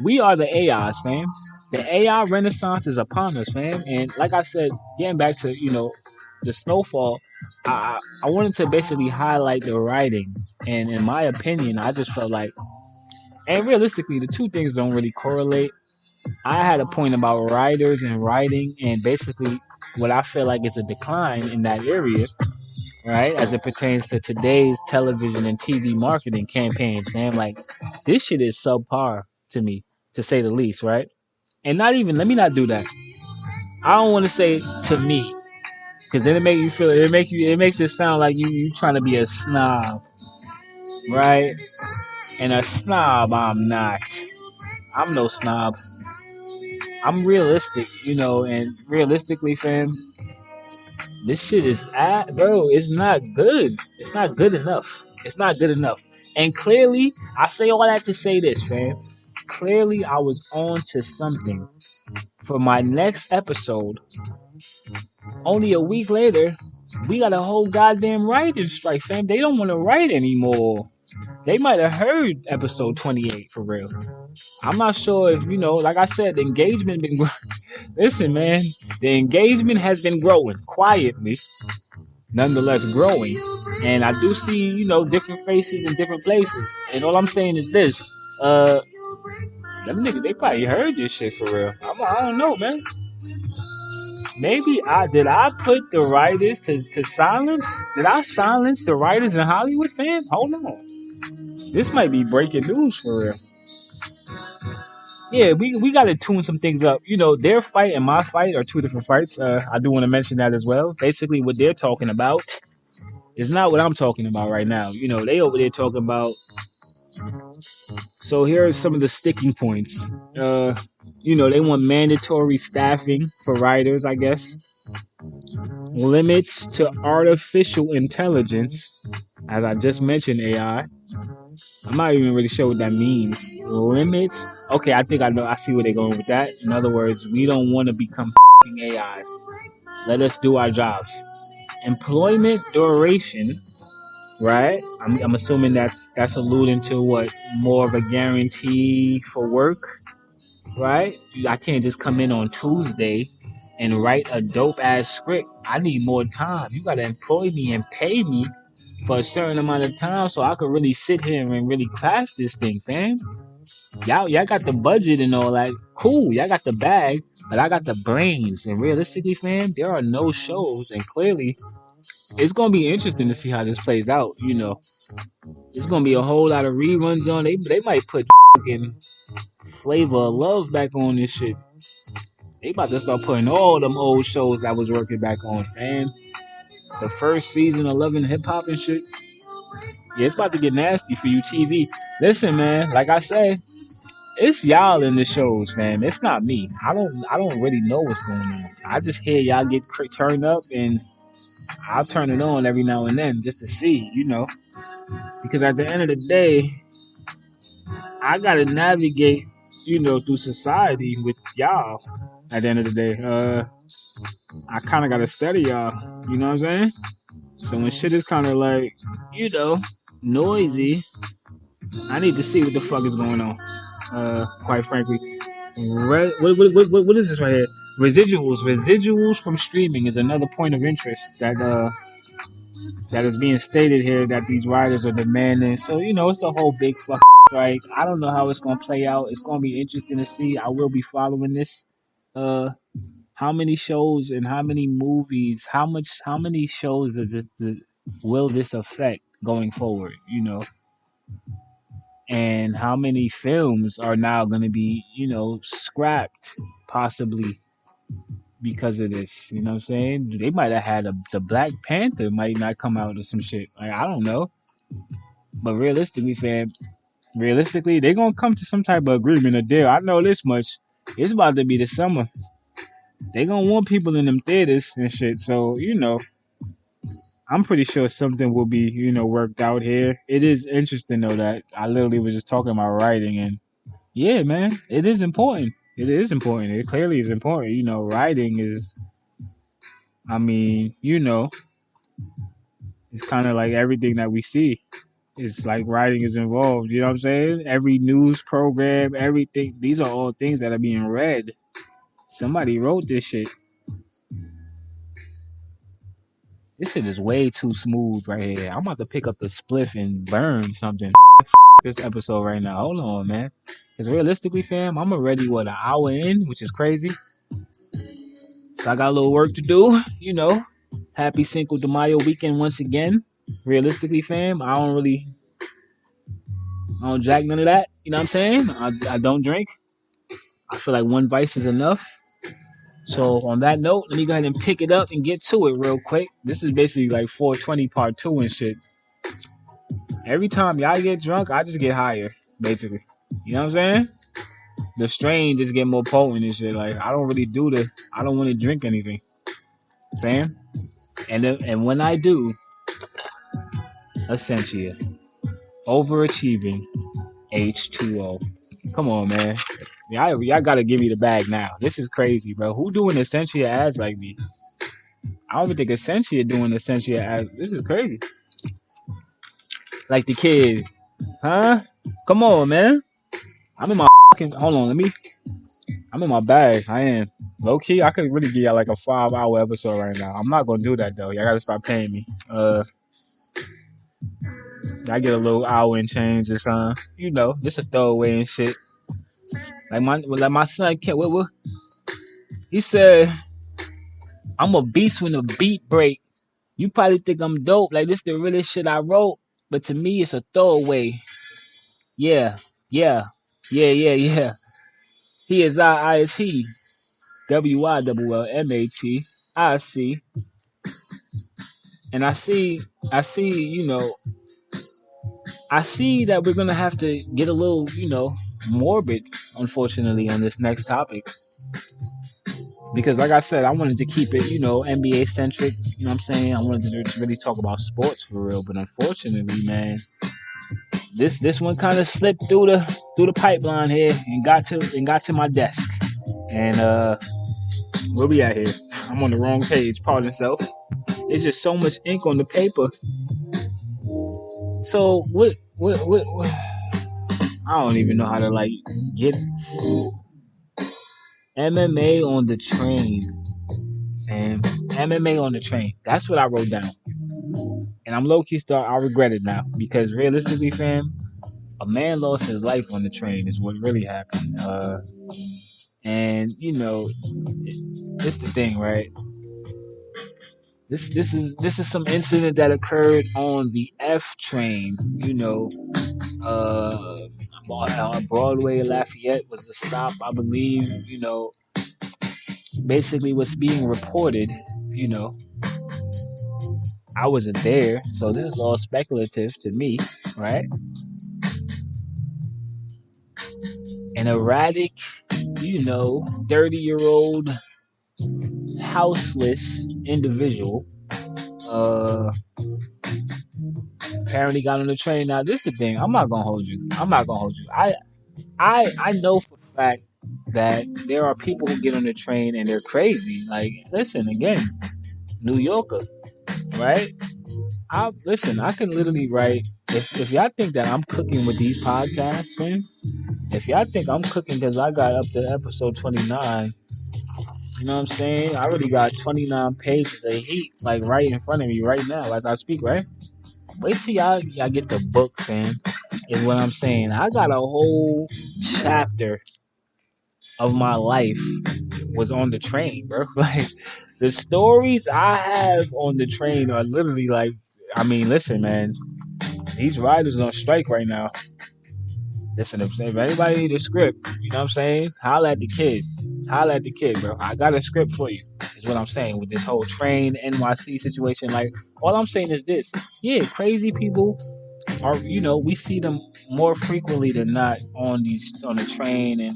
We are the AIs, fam. The AI renaissance is upon us, fam. And like I said, getting back to the Snowfall, I wanted to basically highlight the writing, and in my opinion, I just felt like, and realistically, the two things don't really correlate. I had a point about writers and writing, and basically what I feel like is a decline in that area, right? As it pertains to today's television and TV marketing campaigns, man. Like, this shit is subpar to me, to say the least, right? And not even, let me not do that. I don't want to say to me, because then it makes it sound like you trying to be a snob, right? And a snob, I'm not. I'm no snob. I'm realistic, and realistically, fam, this shit is bro, it's not good. It's not good enough. It's not good enough. And clearly, I say all that to say this, fam. clearly I was on to something. For my next episode, only a week later, we got a whole goddamn writer's strike, fam. They don't want to write anymore. They might have heard episode 28 for real. I'm not sure if, like I said, the engagement been listen, man, the engagement has been growing quietly, nonetheless growing. And I do see, different faces in different places. And all I'm saying is this, them niggas, they probably heard this shit for real. I don't know, man. Maybe did I put the writers to silence? Did I silence the writers in Hollywood, fam? Hold on. This might be breaking news for real. Yeah, we got to tune some things up. Their fight and my fight are two different fights. I do want to mention that as well. Basically, what they're talking about is not what I'm talking about right now. They over there talking about. So here are some of the sticking points. They want mandatory staffing for writers, I guess. Limits to artificial intelligence, as I just mentioned, AI. I'm not even really sure what that means. Limits. Okay, I think I know. I see where they're going with that. In other words, we don't want to become AIs. Let us do our jobs. Employment duration, right? I'm assuming that's alluding to what, more of a guarantee for work, right? I can't just come in on Tuesday and write a dope ass script. I need more time. You gotta employ me and pay me for a certain amount of time so I could really sit here and really craft this thing, fam. Y'all got the budget and all that. Cool, y'all got the bag, but I got the brains. And realistically, fam, there are no shows, and clearly, it's gonna be interesting to see how this plays out. It's gonna be a whole lot of reruns on. They might put fucking Flavor of Love back on this shit. They about to start putting all them old shows I was working back on, fam. The first season of Love and Hip Hop and shit. Yeah, it's about to get nasty for you, TV. Listen, man, like I said, it's y'all in the shows, man. It's not me. I don't really know what's going on. I just hear y'all get turned up, and I'll turn it on every now and then just to see, because at the end of the day, I gotta navigate, through society with y'all. At the end of the day, I kind of gotta study y'all. You know what I'm saying? So when shit is kind of like, noisy, I need to see what the fuck is going on. Quite frankly, what is this right here? Residuals from streaming is another point of interest that is being stated here that these writers are demanding. So it's a whole big fuck strike. I don't know how it's gonna play out. It's gonna be interesting to see. I will be following this. How many shows and how many movies? How many shows will this affect going forward? And how many films are now going to be, scrapped possibly because of this? You know what I'm saying? They might have had the Black Panther might not come out or some shit. Like, I don't know. But realistically, fam, they're going to come to some type of agreement or deal. I know this much. It's about to be the summer. They going to want people in them theaters and shit. So, I'm pretty sure something will be, worked out here. It is interesting, though, that I literally was just talking about writing. And, yeah, man, it is important. It is important. It clearly is important. Writing is, it's kind of like everything that we see. It's like writing is involved. You know what I'm saying? Every news program, everything. These are all things that are being read. Somebody wrote this shit. This shit is way too smooth right here. I'm about to pick up the spliff and burn something. This episode right now. Hold on, man. Because realistically, fam, I'm already, an hour in, which is crazy. So I got a little work to do, Happy Cinco de Mayo weekend once again. Realistically, fam, I don't jack none of that. You know what I'm saying? I don't drink. I feel like one vice is enough. So on that note, let me go ahead and pick it up and get to it real quick. This is basically like 420 part 2 and shit. Every time y'all get drunk, I just get higher, basically. You know what I'm saying? The strain just get more potent and shit. Like, I don't want to drink anything. Fam? And when I do, Essentia, overachieving H2O. Come on, man. Y'all gotta give me the bag now. This is crazy, bro. Who doing Essentia ads like me? I don't even think Essentia doing Essentia ads. This is crazy. Like the kid, huh? Come on, man. I'm in my hold on. I'm in my bag. I am low key. I could really give y'all like a 5-hour episode right now. I'm not gonna do that though. Y'all gotta start paying me. I get a little hour and change or something. You know, just a throwaway and shit. Like my son can't. What? He said, "I'm a beast when the beat break." You probably think I'm dope, like this the realest shit I wrote, but to me it's a throwaway. Yeah, yeah, yeah. He is I is he. WILLMAT. I see. And I see, I see that we're gonna have to get a little, morbid, unfortunately, on this next topic. Because like I said, I wanted to keep it, NBA centric, you know what I'm saying? I wanted to really talk about sports for real, but unfortunately, man, this one kind of slipped through the pipeline here and got to my desk. And where we at here? I'm on the wrong page, pardon self. There's just so much ink on the paper. So what I don't even know how to like get MMA on the train. And MMA on the train. That's what I wrote down. And I'm low-key I regret it now. Because realistically, fam, a man lost his life on the train is what really happened. And it's the thing, right? This is some incident that occurred on the F train. Broadway Lafayette was the stop, I believe. Basically what's being reported. I wasn't there, so this is all speculative to me, right? An erratic, 30-year-old houseless individual apparently got on the train. Now this is the thing, I'm not gonna hold you. I know for a fact that there are people who get on the train and they're crazy. Like, listen, again, New Yorker, right? I can literally write, if y'all think that I'm cooking with these podcasts, man, if y'all think I'm cooking because I got up to episode 29, you know what I'm saying? I already got 29 pages of heat, like right in front of me right now as I speak, right? Wait till y'all get the book, fam, is what I'm saying. I got a whole chapter of my life was on the train, bro. Like, the stories I have on the train are literally like, listen, man, these riders on strike right now. Listen, I'm saying, if anybody need a script, you know what I'm saying? Holla at the kid, bro. I got a script for you, is what I'm saying, with this whole train NYC situation. Like, all I'm saying is this. Yeah, crazy people are, we see them more frequently than not on the train. And,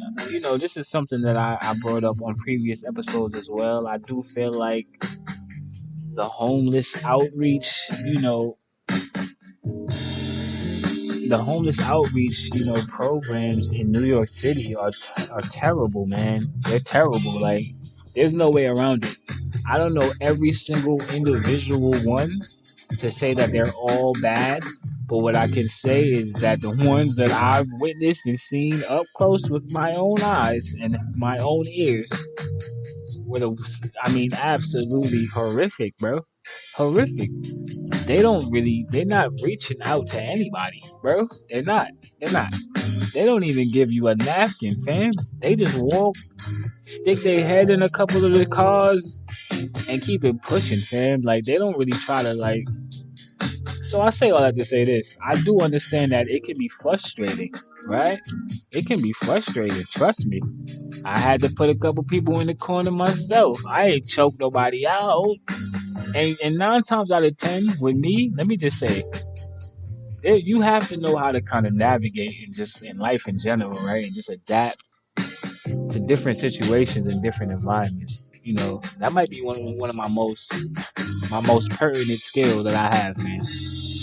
this is something that I brought up on previous episodes as well. I do feel like the homeless outreach, programs in New York City are terrible, man. They're terrible. Like, there's no way around it. I don't know every single individual one to say that they're all bad, but what I can say is that the ones that I've witnessed and seen up close with my own eyes and my own ears were absolutely horrific, bro. Horrific. They're not reaching out to anybody, bro. They're not. They don't even give you a napkin, fam. They just walk, stick their head in a couple of the cars, and keep it pushing, fam. Like, they don't really try to, like... So I say all that to say this. I do understand that it can be frustrating, right? It can be frustrating, trust me. I had to put a couple people in the corner myself. I ain't choked nobody out. And 9 times out of 10, with me, let me just say, you have to know how to kind of navigate in life in general, right? And just adapt to different situations and different environments. That might be one of my most pertinent skills that I have, man.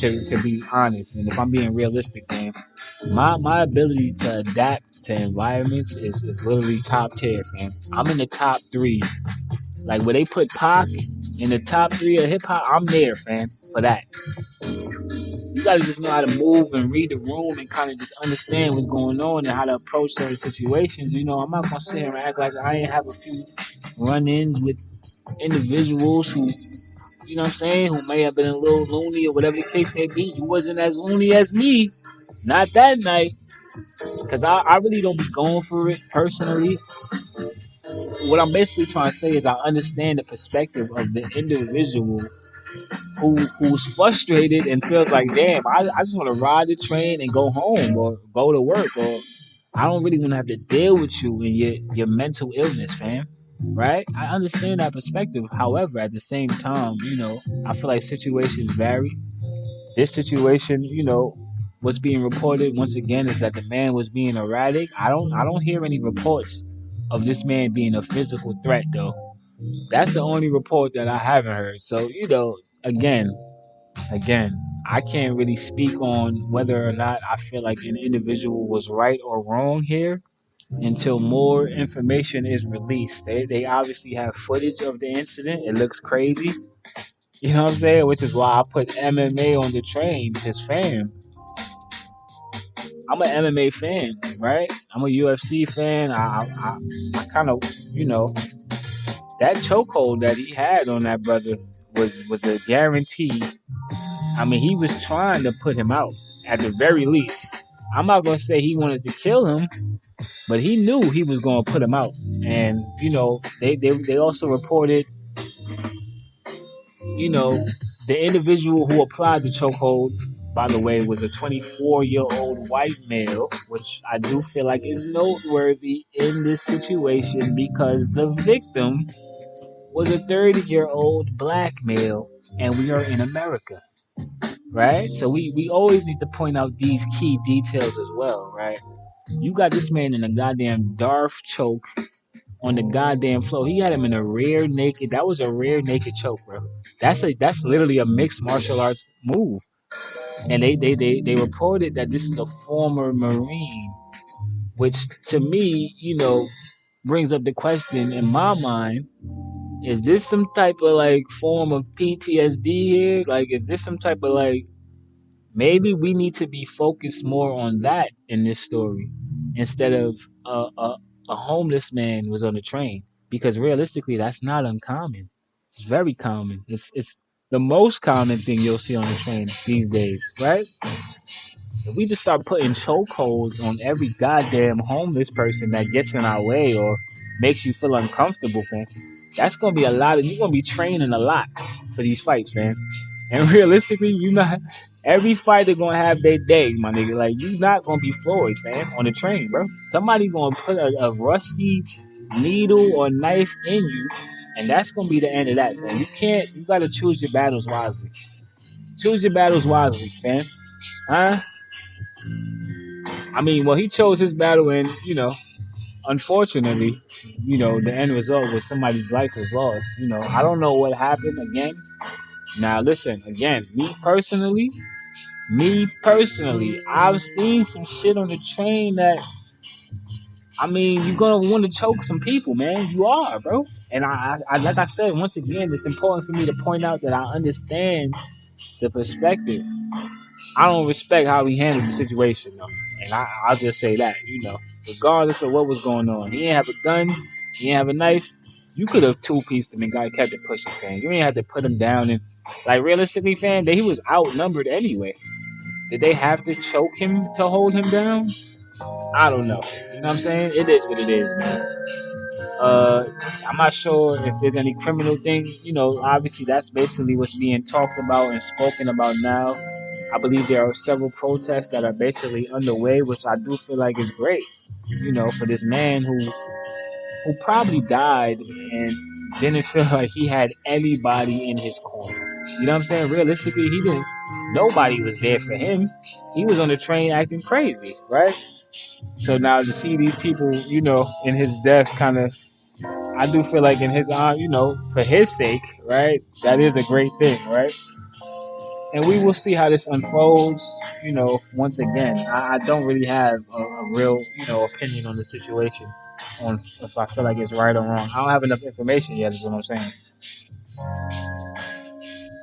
to be honest, and if I'm being realistic, man, my ability to adapt to environments is literally top tier, man. I'm in the top three. Like where they put Pac in the top three of hip hop, I'm there, fam, for that. You gotta just know how to move and read the room and kind of just understand what's going on and how to approach certain situations. You know, I'm not gonna sit here and act like I ain't have a few run-ins with individuals who, you know what I'm saying, who may have been a little loony or whatever the case may be. You wasn't as loony as me, not that night, because I really don't be going for it personally. What I'm basically trying to say is I understand the perspective of the individual who's frustrated and feels like, damn, I just want to ride the train and go home or go to work, or I don't really want to have to deal with you and your mental illness, fam. Right? I understand that perspective. However, at the same time, you know, I feel like situations vary. This situation, you know, what's being reported once again is that the man was being erratic. I don't hear any reports of this man being a physical threat though. That's the only report that I haven't heard. So, you know, again, I can't really speak on whether or not I feel like an individual was right or wrong here until more information is released. They obviously have footage of the incident. It looks crazy. You know what I'm saying? Which is why I put MMA on the train, his fam. I'm an MMA fan, right? I'm a UFC fan. I kind of, you know, that chokehold that he had on that brother was a guarantee. I mean, he was trying to put him out at the very least. I'm not gonna say he wanted to kill him, but he knew he was gonna put him out. And you know, they also reported, you know, the individual who applied the chokehold, by the way, was a 24-year-old white male, which I do feel like is noteworthy in this situation because the victim was a 30-year-old black male, and we are in America, right? So we always need to point out these key details as well, right? You got this man in a goddamn Darth choke on the goddamn floor. He had him in a rear naked. That was a rear naked choke, bro. That's literally a mixed martial arts move. And they reported that this is a former Marine, which to me, you know, brings up the question in my mind: is this some type of like form of PTSD here? Like, is this some type of like maybe we need to be focused more on that in this story instead of a homeless man was on the train, because realistically that's not uncommon. It's very common. It's the most common thing you'll see on the train these days, right? If we just start putting chokeholds on every goddamn homeless person that gets in our way or makes you feel uncomfortable, fam, that's gonna be a lot of, you're gonna be training a lot for these fights, fam. And realistically, you not every fighter gonna have their day, my nigga. Like, you not gonna be Floyd, fam, on the train, bro. Somebody gonna put a rusty needle or knife in you, and that's gonna be the end of that, fam. You gotta choose your battles wisely. Choose your battles wisely, fam. Huh? I mean, well, he chose his battle, and you know, unfortunately, you know, the end result was somebody's life was lost. You know, I don't know what happened again. Now, listen, again, me personally, I've seen some shit on the train that, I mean, you're gonna want to choke some people, man. You are, bro. And I like I said, once again, it's important for me to point out that I understand the perspective. I don't respect how he handled the situation, though. And I'll just say that, you know, regardless of what was going on, he didn't have a gun, he didn't have a knife. You could have two-pieced him and kept it pushing, fam. You didn't have to put him down. And, like, realistically, fam, he was outnumbered anyway. Did they have to choke him to hold him down? I don't know. You know what I'm saying? It is what it is, man. I'm not sure if there's any criminal thing. You know, obviously that's basically what's being talked about and spoken about now. I believe there are several protests that are basically underway, which I do feel like is great. You know, for this man who probably died and didn't feel like he had anybody in his corner. You know what I'm saying? Realistically, he didn't. Nobody was there for him. He was on the train acting crazy, right? So now to see these people, you know, in his death, kind of, I do feel like in his honor, you know, for his sake, right? That is a great thing, right? And we will see how this unfolds. Once again, I don't really have a real, opinion on the situation, on if I feel like it's right or wrong. I don't have enough information yet, is what I'm saying.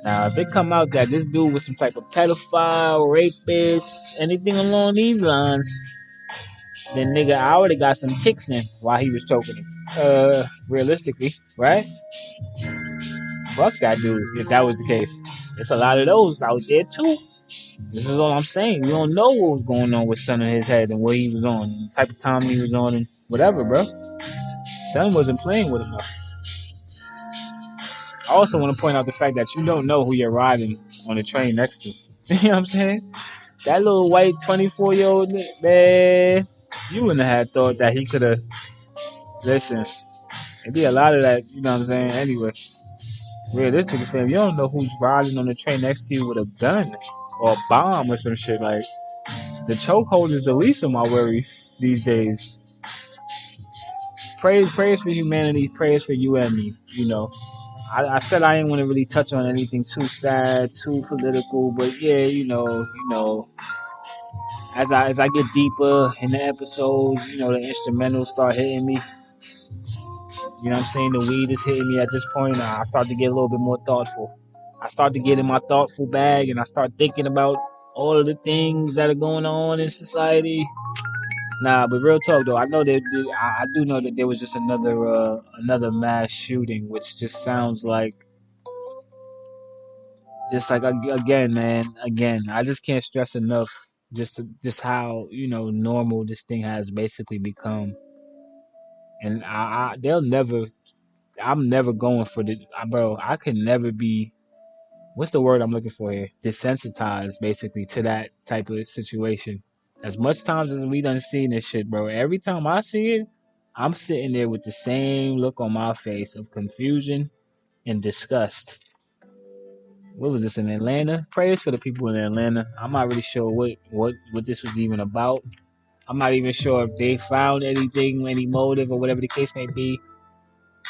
Now, if it come out that this dude was some type of pedophile, rapist, anything along these lines, then nigga, I already got some kicks in while he was choking him. Realistically, right? Fuck that dude, if that was the case. There's a lot of those out there too. This is all I'm saying. We don't know what was going on with Son in his head and what he was on, the type of time he was on, and whatever, bro. Son wasn't playing with him though. I also want to point out the fact that you don't know who you're riding on the train next to. You know what I'm saying? That little white 24-year-old man, you wouldn't have thought that he could have. Listen, it'd be a lot of that. You know what I'm saying? Anyway, realistically, fam, you don't know who's riding on the train next to you with a gun or a bomb or some shit. Like, the chokehold is the least of my worries these days. Praise for humanity. Praise for you and me. I said I didn't want to really touch on anything too sad, too political, but yeah, as I get deeper in the episodes, the instrumentals start hitting me. You know what I'm saying? The weed is hitting me at this point. I start to get a little bit more thoughtful. I start to get in my thoughtful bag, and I start thinking about all of the things that are going on in society. Nah, but real talk though, I know that I do know that there was just another mass shooting, which just sounds like, again, man, I just can't stress enough just how normal this thing has basically become, and I'm never going for bro. I can never be, what's the word I'm looking for here? Desensitized, basically, to that type of situation. As much times as we done seen this shit, bro, every time I see it, I'm sitting there with the same look on my face of confusion and disgust. What was this, in Atlanta? Prayers for the people in Atlanta. I'm not really sure what this was even about. I'm not even sure if they found anything, any motive, or whatever the case may be.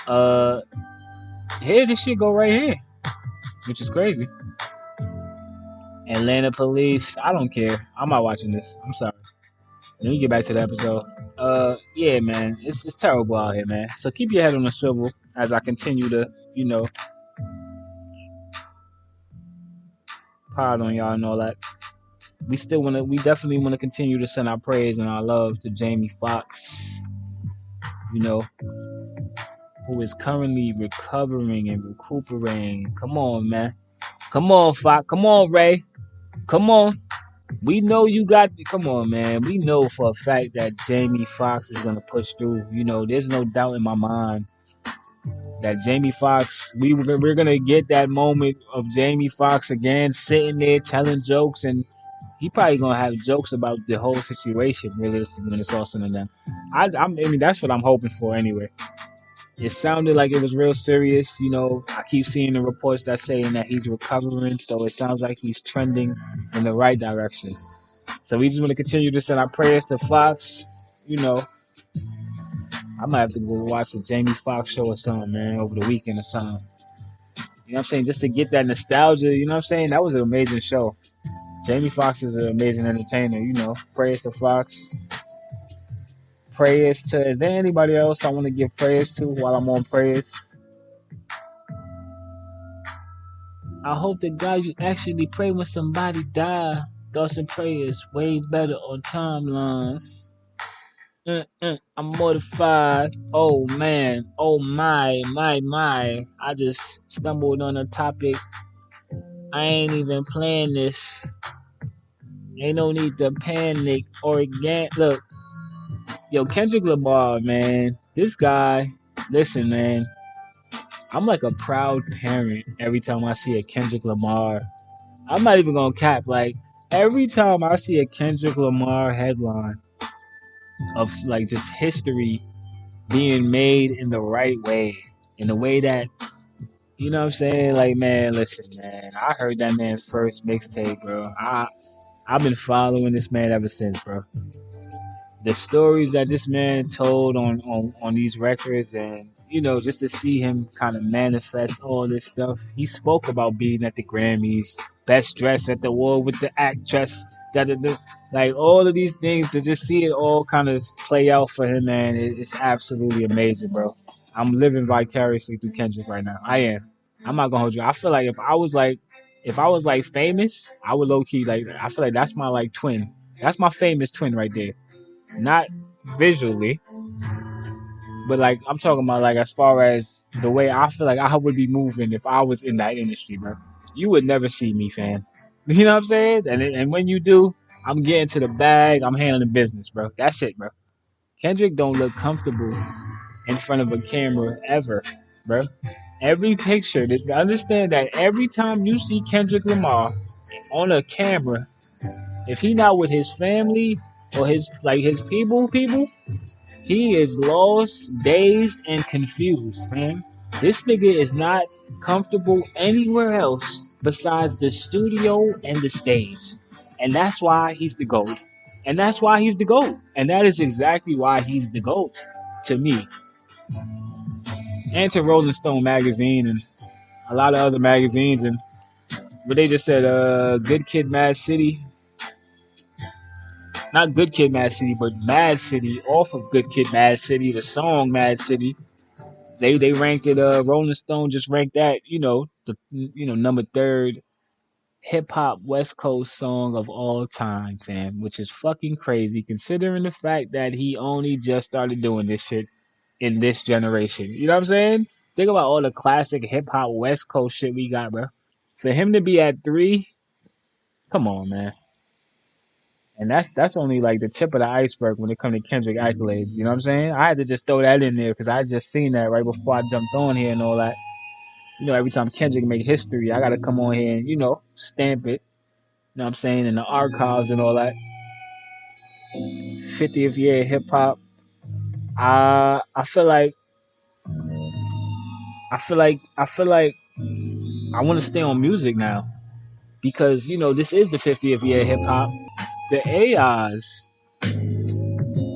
Here, this shit go right here, which is crazy. Atlanta police. I don't care. I'm not watching this. I'm sorry. Let me get back to the episode. Yeah, man, it's terrible out here, man. So keep your head on the swivel as I continue to, pod on y'all and all that. We definitely wanna continue to send our praise and our love to Jamie Foxx, who is currently recovering and recuperating. Come on, man. Come on, Fox. Come on, Ray. Come on. We know you got. Come on, man. We know for a fact that Jamie Foxx is gonna push through. There's no doubt in my mind that Jamie Foxx. We're gonna get that moment of Jamie Foxx again, sitting there telling jokes, and he probably gonna have jokes about the whole situation. Realistically, when it's all said and done, I mean, that's what I'm hoping for anyway. It sounded like it was real serious. I keep seeing the reports that saying that he's recovering, so it sounds like he's trending in the right direction. So we just want to continue to send our prayers to Fox. I might have to go watch a Jamie Foxx show or something, man, over the weekend or something. You know what I'm saying? Just to get that nostalgia, you know what I'm saying? That was an amazing show. Jamie Foxx is an amazing entertainer, Prayers to Fox. Prayers to, is there anybody else I want to give prayers to while I'm on prayers? I hope that God, you actually pray when somebody die. Thoughts and prayers way better on timelines. I'm mortified. Oh man. Oh my. I just stumbled on a topic. I ain't even playing this. Ain't no need to panic or look. Yo, Kendrick Lamar, man. This guy, listen, man. I'm like a proud parent every time I see a Kendrick Lamar. I'm not even gonna cap. Like, every time I see a Kendrick Lamar headline of like just history being made in the right way, in the way that, you know what I'm saying? Like, man, listen, man. I heard that man's first mixtape, bro. I've been following this man ever since, bro. The stories that this man told on these records, and just to see him kind of manifest all this stuff. He spoke about being at the Grammys, best dressed at the war with the actress, da da da. Like all of these things, to just see it all kind of play out for him, man, it's absolutely amazing, bro. I'm living vicariously through Kendrick right now. I am. I'm not gonna hold you. I feel like if I was like famous, I would low key like. I feel like that's my like twin. That's my famous twin right there. Not visually, but like I'm talking about like as far as the way I feel like I would be moving if I was in that industry, bro. You would never see me, fam. You know what I'm saying? And when you do, I'm getting to the bag. I'm handling business, bro. That's it, bro. Kendrick don't look comfortable in front of a camera ever, bro. Every picture, understand that every time you see Kendrick Lamar on a camera, if he not with his family or his people, he is lost, dazed, and confused, man. This nigga is not comfortable anywhere else besides the studio and the stage. And that's why he's the GOAT. And that's why he's the GOAT. And that is exactly why he's the GOAT to me. And to Rolling Stone magazine and a lot of other magazines. But they just said, Good Kid, Mad City. Not Good Kid, Mad City, but Mad City off of Good Kid, Mad City. The song Mad City. They ranked it. Rolling Stone just ranked that. Number third hip hop West Coast song of all time, fam. Which is fucking crazy considering the fact that he only just started doing this shit in this generation. You know what I'm saying? Think about all the classic hip hop West Coast shit we got, bro. For him to be at 3, come on, man. And that's only like the tip of the iceberg when it comes to Kendrick accolades. You know what I'm saying? I had to just throw that in there because I just seen that right before I jumped on here and all that. Every time Kendrick make history, I gotta come on here and stamp it. You know what I'm saying? In the archives and all that. 50th year hip hop. I feel like I want to stay on music now because this is the 50th year hip hop. The AIs,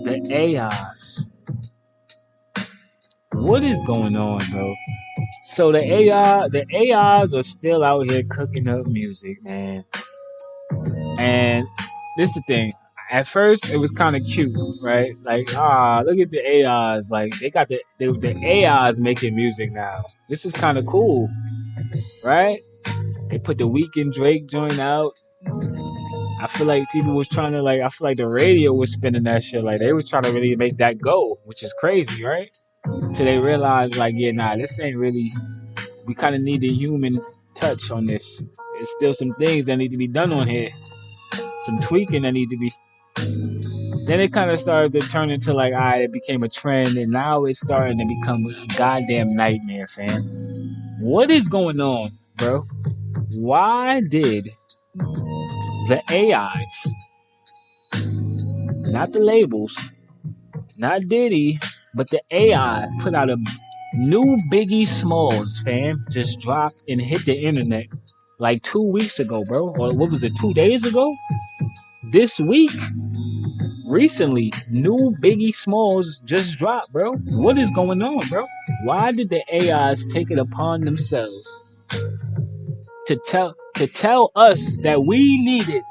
the AIs. What is going on, bro? So the AIs are still out here cooking up music, man. And this is the thing. At first, it was kind of cute, right? Like, look at the AIs. Like, they got the AIs making music now. This is kind of cool, right? They put the Weeknd Drake joint out. I feel like people was trying to I feel like the radio was spinning that shit. Like, they was trying to really make that go, which is crazy, right? So they realized, this ain't really. We kind of need the human touch on this. There's still some things that need to be done on here. Some tweaking that need to be. Then it kind of started to turn into it became a trend, and now it's starting to become a goddamn nightmare, fam. What is going on, bro? Why did the AIs, not the labels, not Diddy, but the AI put out a new Biggie Smalls, fam, just dropped and hit the internet 2 weeks ago, bro? Or what was it, 2 days ago? This week, recently, new Biggie Smalls just dropped, bro. What is going on, bro? Why did the AIs take it upon themselves to tell us that we needed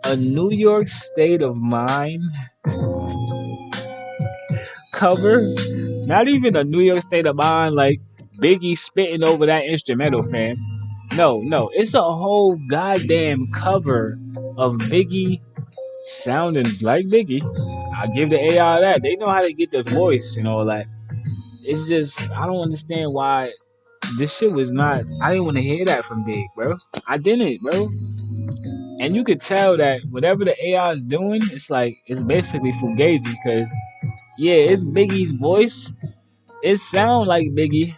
a New York State of Mind cover? Not even a New York State of Mind like Biggie spitting over that instrumental, fam. No, it's a whole goddamn cover of Biggie sounding like Biggie. I give the AI that. They know how to get the voice and all that. It's just, I don't understand why this shit was not, I didn't want to hear that from Big, bro. I didn't, bro. And you could tell that whatever the AI is doing, it's basically fugazi because, yeah, it's Biggie's voice. It sounds like Biggie.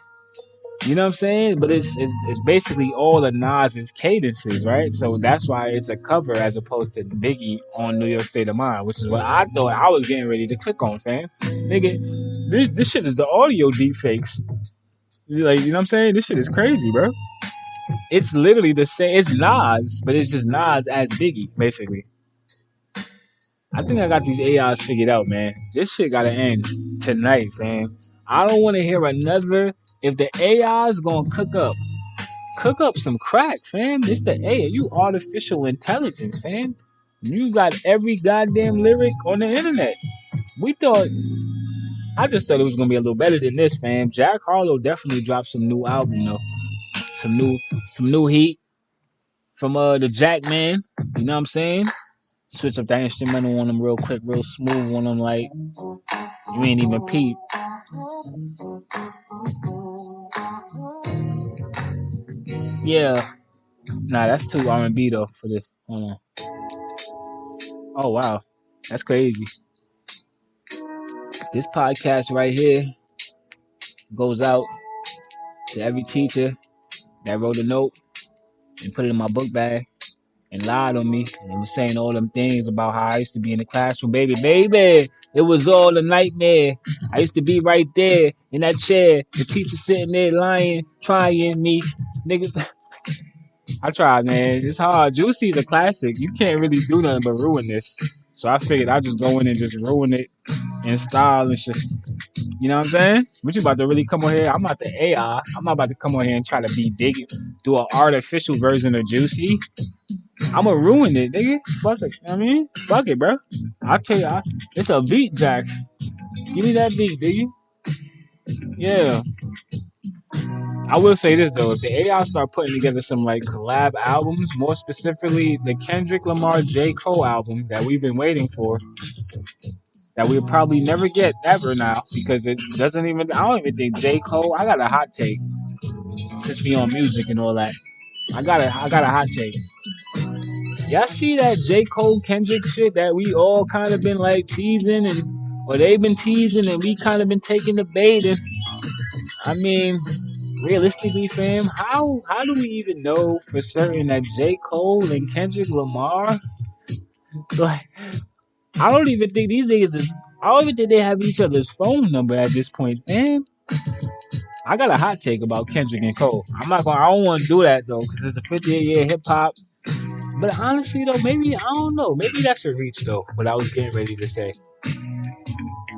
You know what I'm saying? But it's basically all the Nas's cadences, right? So that's why it's a cover as opposed to Biggie on New York State of Mind, which is what I thought I was getting ready to click on, fam. Nigga, this shit is the audio deepfakes. You know what I'm saying? This shit is crazy, bro. It's literally the same. It's Nas, but it's just Nas as Biggie, basically. I think I got these AIs figured out, man. This shit gotta end tonight, fam. I don't want to hear another. If the AI's gonna cook up some crack, fam. It's the AI. You artificial intelligence, fam. You got every goddamn lyric on the internet. I just thought it was gonna be a little better than this, fam. Jack Harlow definitely dropped some new album though. Some new heat from the Jack Man. You know what I'm saying? Switch up that instrumental on them real quick, real smooth on them, like you ain't even peep. Yeah. Nah, that's too R&B though for this. Hold on. Oh wow. That's crazy. This podcast right here goes out to every teacher that wrote a note and put it in my book bag and lied on me and was saying all them things about how I used to be in the classroom. Baby, it was all a nightmare. I used to be right there in that chair, the teacher sitting there lying, trying me. Niggas, I tried, man. It's hard. Juicy's a classic. You can't really do nothing but ruin this. So I figured I'd just go in and just ruin it in style and shit. You know what I'm saying? What you about to really come on here? I'm about to AI. I'm not about to come on here and try to be big, do an artificial version of Juicy. I'ma ruin it, nigga. Fuck it. I mean, fuck it, bro. I'll tell you, it's a beat, Jack. Give me that beat, nigga. Yeah. I will say this though, if the AI start putting together some like collab albums, more specifically the Kendrick Lamar J. Cole album that we've been waiting for, that we'll probably never get ever now because it doesn't even. I don't even think J. Cole. I got a hot take since we on music and all that. I got a hot take. Y'all see that J. Cole Kendrick shit that we all kind of been like teasing or they've been teasing and we kind of been taking the bait and I mean, realistically, fam, how do we even know for certain that J. Cole and Kendrick Lamar, like, I don't even think they have each other's phone number at this point, man. I got a hot take about Kendrick and Cole. I don't want to do that though, because it's a 58-year hip hop. But honestly though, maybe, I don't know, maybe that's a reach though, what I was getting ready to say.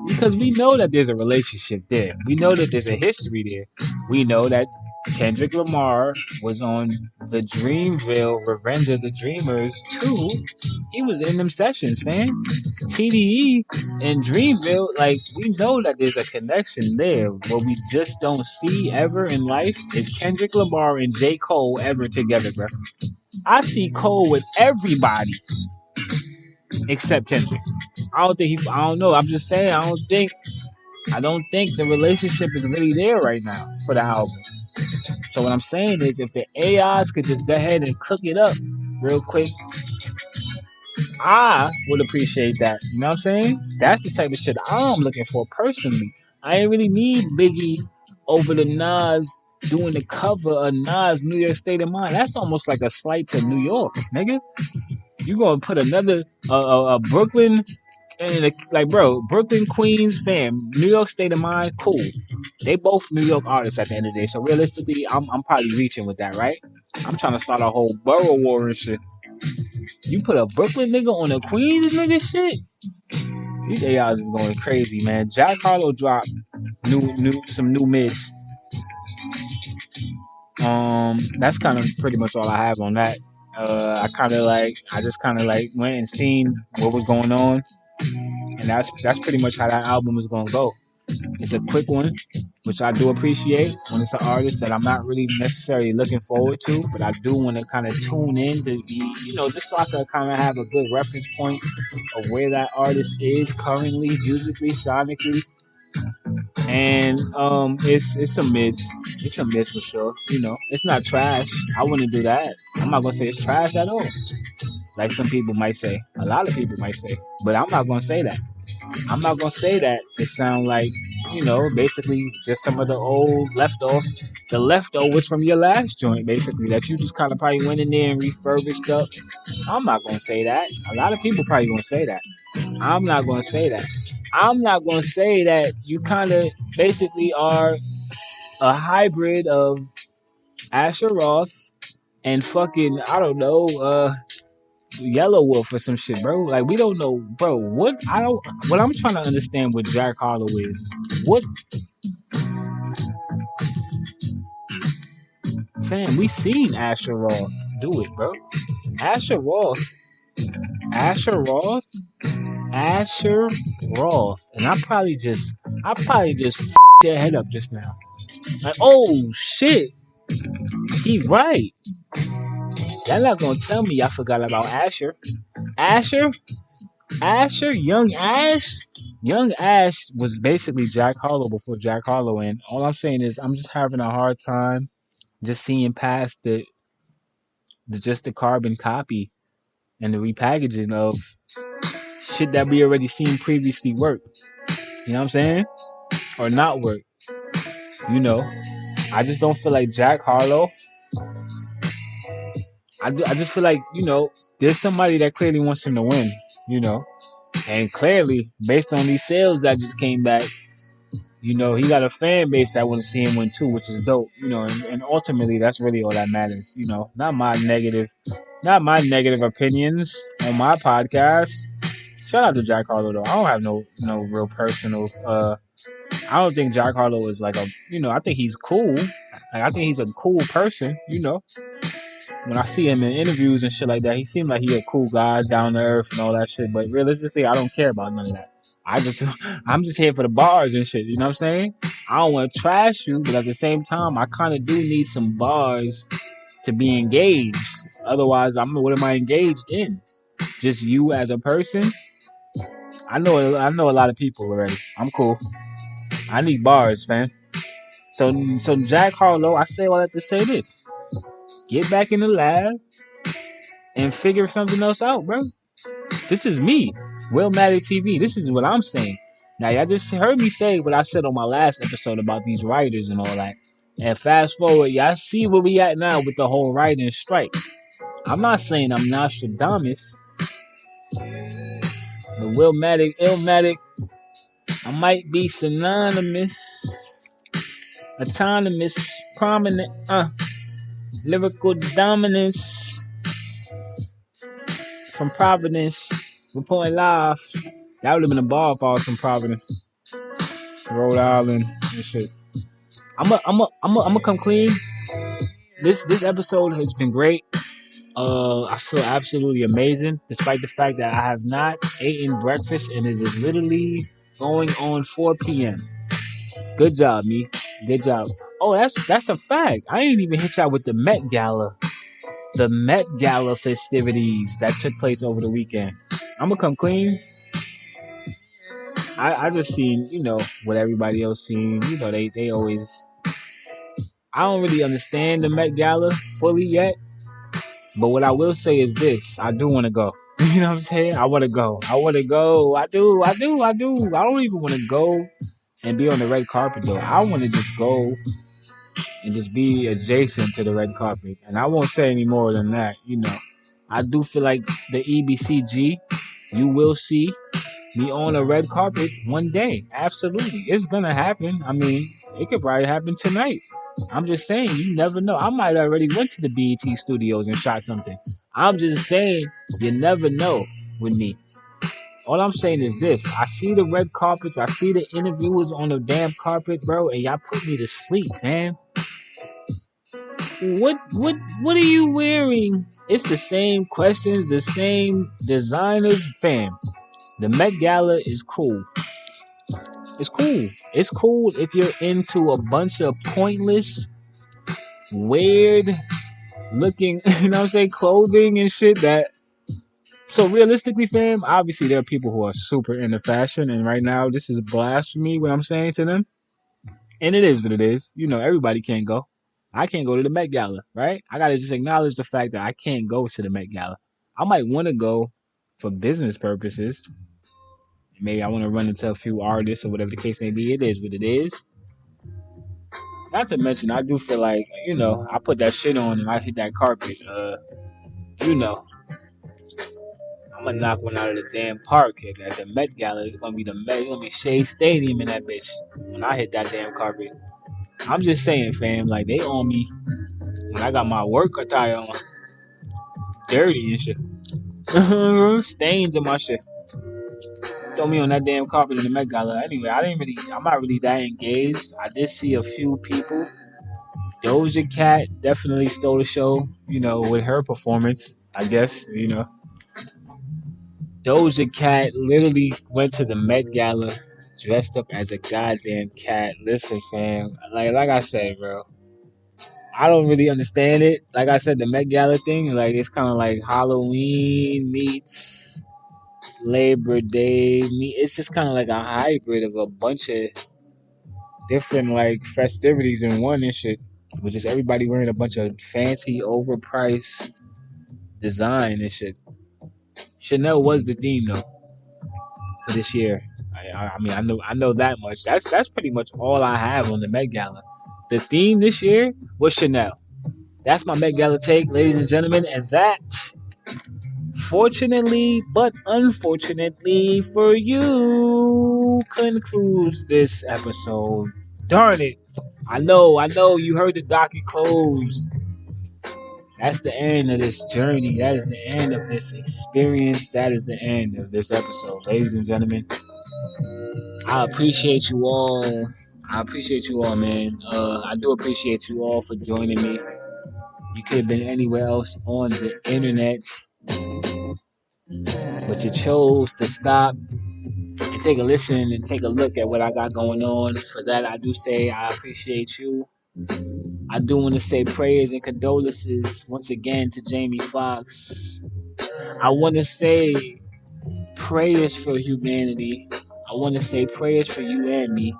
Because we know that there's a relationship there. We know that there's a history there. We know that Kendrick Lamar was on the Dreamville Revenge of the Dreamers 2. He was in them sessions, man. TDE and Dreamville, like, we know that there's a connection there. What we just don't see ever in life is Kendrick Lamar and J. Cole ever together, bro. I see Cole with everybody except Kendrick. I don't know. I'm just saying, I don't think the relationship is really there right now for the album. So what I'm saying is if the AIs could just go ahead and cook it up real quick, I would appreciate that. You know what I'm saying? That's the type of shit I'm looking for personally. I ain't really need Biggie over the Nas doing the cover of Nas New York State of Mind. That's almost like a slight to New York, nigga. You gonna put another Brooklyn and like, bro, Brooklyn, Queens, fam, New York State of Mind, cool. They both New York artists at the end of the day. So realistically, I'm probably reaching with that, right? I'm trying to start a whole borough war and shit. You put a Brooklyn nigga on a Queens nigga shit. These AIs is going crazy, man. Jack Harlow dropped some new midz. That's kind of pretty much all I have on that. I just kind of went and seen what was going on, and that's pretty much how that album is gonna go. It's a quick one, which I do appreciate when it's an artist that I'm not really necessarily looking forward to, but I do want to kind of tune in to be, just so I can kind of have a good reference point of where that artist is currently, musically, sonically. And it's a midz. It's a midz for sure. It's not trash. I wouldn't do that. I'm not gonna say it's trash at all. Like some people might say. A lot of people might say. But I'm not gonna say that. I'm not gonna say that. It sounds like, basically just some of the old leftovers from your last joint, basically, that you just kind of probably went in there and refurbished up. I'm not gonna say that. A lot of people probably gonna say that. I'm not gonna say that. I'm not gonna say that you kind of basically are a hybrid of Asher Roth and fucking, I don't know, Yellow Wolf or some shit, bro. Like we don't know, bro. What I'm trying to understand with Jack Harlow is what, fam. We seen Asher Roth do it, bro. Asher Roth, Asher Roth, Asher Roth, and I probably just f***ed their head up just now. Like, oh shit, he right. Y'all not gonna tell me I forgot about Asher. Asher, Young Ash was basically Jack Harlow before Jack Harlow, and all I'm saying is I'm just having a hard time just seeing past the carbon copy and the repackaging of shit that we already seen previously work. You know what I'm saying? Or not work. You know, I just don't feel like Jack Harlow. I just feel like, there's somebody that clearly wants him to win, and clearly, based on these sales that just came back, he got a fan base that want to see him win too, which is dope, and ultimately that's really all that matters, not my negative opinions on my podcast. Shout out to Jack Harlow though. I don't have no real personal, I don't think Jack Harlow is like I think he's cool. Like, I think he's a cool person, When I see him in interviews and shit like that, he seemed like he a cool guy, down to earth and all that shit. But realistically, I don't care about none of that. I'm just here for the bars and shit. You know what I'm saying? I don't want to trash you, but at the same time, I kind of do need some bars to be engaged. Otherwise, what am I engaged in? Just you as a person? I know a lot of people already. I'm cool. I need bars, fam. So Jack Harlow, I say all that to say this. Get back in the lab and figure something else out, bro. This is me, Willmatic TV. This is what I'm saying. Now, y'all just heard me say what I said on my last episode about these writers and all that. And fast forward, y'all see where we at now with the whole writing strike. I'm not saying I'm Nostradamus. The Illmatic, I might be synonymous, autonomous, prominent, lyrical dominance from Providence, reporting live. That would have been a bar if I was from Providence, Rhode Island, and shit. I'm come clean. This episode has been great. I feel absolutely amazing, despite the fact that I have not eaten breakfast and it is literally going on 4 p.m. Good job, me. Good job. Oh, that's a fact. I ain't even hit y'all with the Met Gala. The Met Gala festivities that took place over the weekend. I'm gonna come clean. I just seen, what everybody else seen. They always. I don't really understand the Met Gala fully yet. But what I will say is this. I do want to go. You know what I'm saying? I want to go. I do. I don't even want to go and be on the red carpet, though. I want to just go and just be adjacent to the red carpet. And I won't say any more than that. I do feel like the E.B.C.G, you will see me on a red carpet one day. Absolutely. It's going to happen. I mean, it could probably happen tonight. I'm just saying, you never know. I might already went to the BET studios and shot something. I'm just saying, you never know with me. All I'm saying is this. I see the red carpets. I see the interviewers on the damn carpet, bro, and y'all put me to sleep, man. What are you wearing? It's the same questions, the same designers, fam. The Met Gala is cool. It's cool. It's cool if you're into a bunch of pointless, weird looking, clothing and shit that. So realistically, fam, obviously there are people who are super into fashion, and right now this is blasphemy what I'm saying to them. And it is what it is. Everybody can't go. I can't go to the Met Gala, right? I gotta just acknowledge the fact that I can't go to the Met Gala. I might want to go for business purposes. Maybe I want to run into a few artists or whatever the case may be. It is what it is. Not to mention, I do feel like, I put that shit on and I hit that carpet. I'm going to knock one out of the damn park at the Met Gala. It's going to be Shea Stadium in that bitch when I hit that damn carpet. I'm just saying, fam, like, they on me when I got my work attire on. Dirty and shit. Stains on my shit. Throw me on that damn carpet in the Met Gala. Anyway, I'm not really that engaged. I did see a few people. Doja Cat definitely stole the show, with her performance, I guess, Doja Cat literally went to the Met Gala dressed up as a goddamn cat. Listen, fam, like I said, bro, I don't really understand it. Like I said, the Met Gala thing, like it's kind of like Halloween meets Labor Day. It's just kind of like a hybrid of a bunch of different like festivities in one and shit. With just everybody wearing a bunch of fancy, overpriced design and shit. Chanel was the theme though for this year. I mean, I know that much. That's pretty much all I have on the Met Gala. The theme this year was Chanel. That's my Met Gala take, ladies and gentlemen, and that, fortunately but unfortunately for you, concludes this episode. Darn it! I know. You heard the docket close. That's the end of this journey. That is the end of this experience. That is the end of this episode, ladies and gentlemen. I appreciate you all. Man. I do appreciate you all for joining me. You could have been anywhere else on the internet, but you chose to stop and take a listen and take a look at what I got going on. For that, I do say I appreciate you. I do want to say prayers and condolences once again to Jamie Foxx. I want to say prayers for humanity. I want to say prayers for you and me.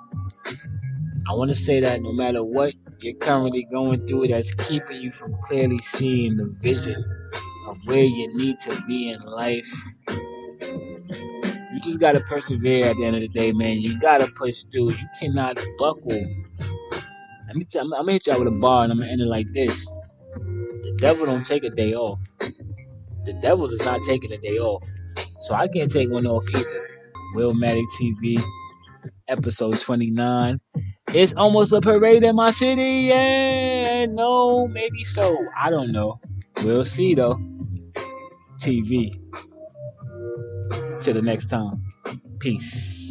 I want to say that no matter what you're currently going through, that's keeping you from clearly seeing the vision of where you need to be in life. You just gotta persevere at the end of the day, man. You gotta push through. You cannot buckle. I'm gonna hit you out with a bar and I'm gonna end it like this. The devil don't take a day off. The devil is not taking a day off. So I can't take one off either. Willmatic TV, episode 29. It's almost a parade in my city. Yeah, no, maybe so. I don't know. We'll see though. TV. Till the next time. Peace.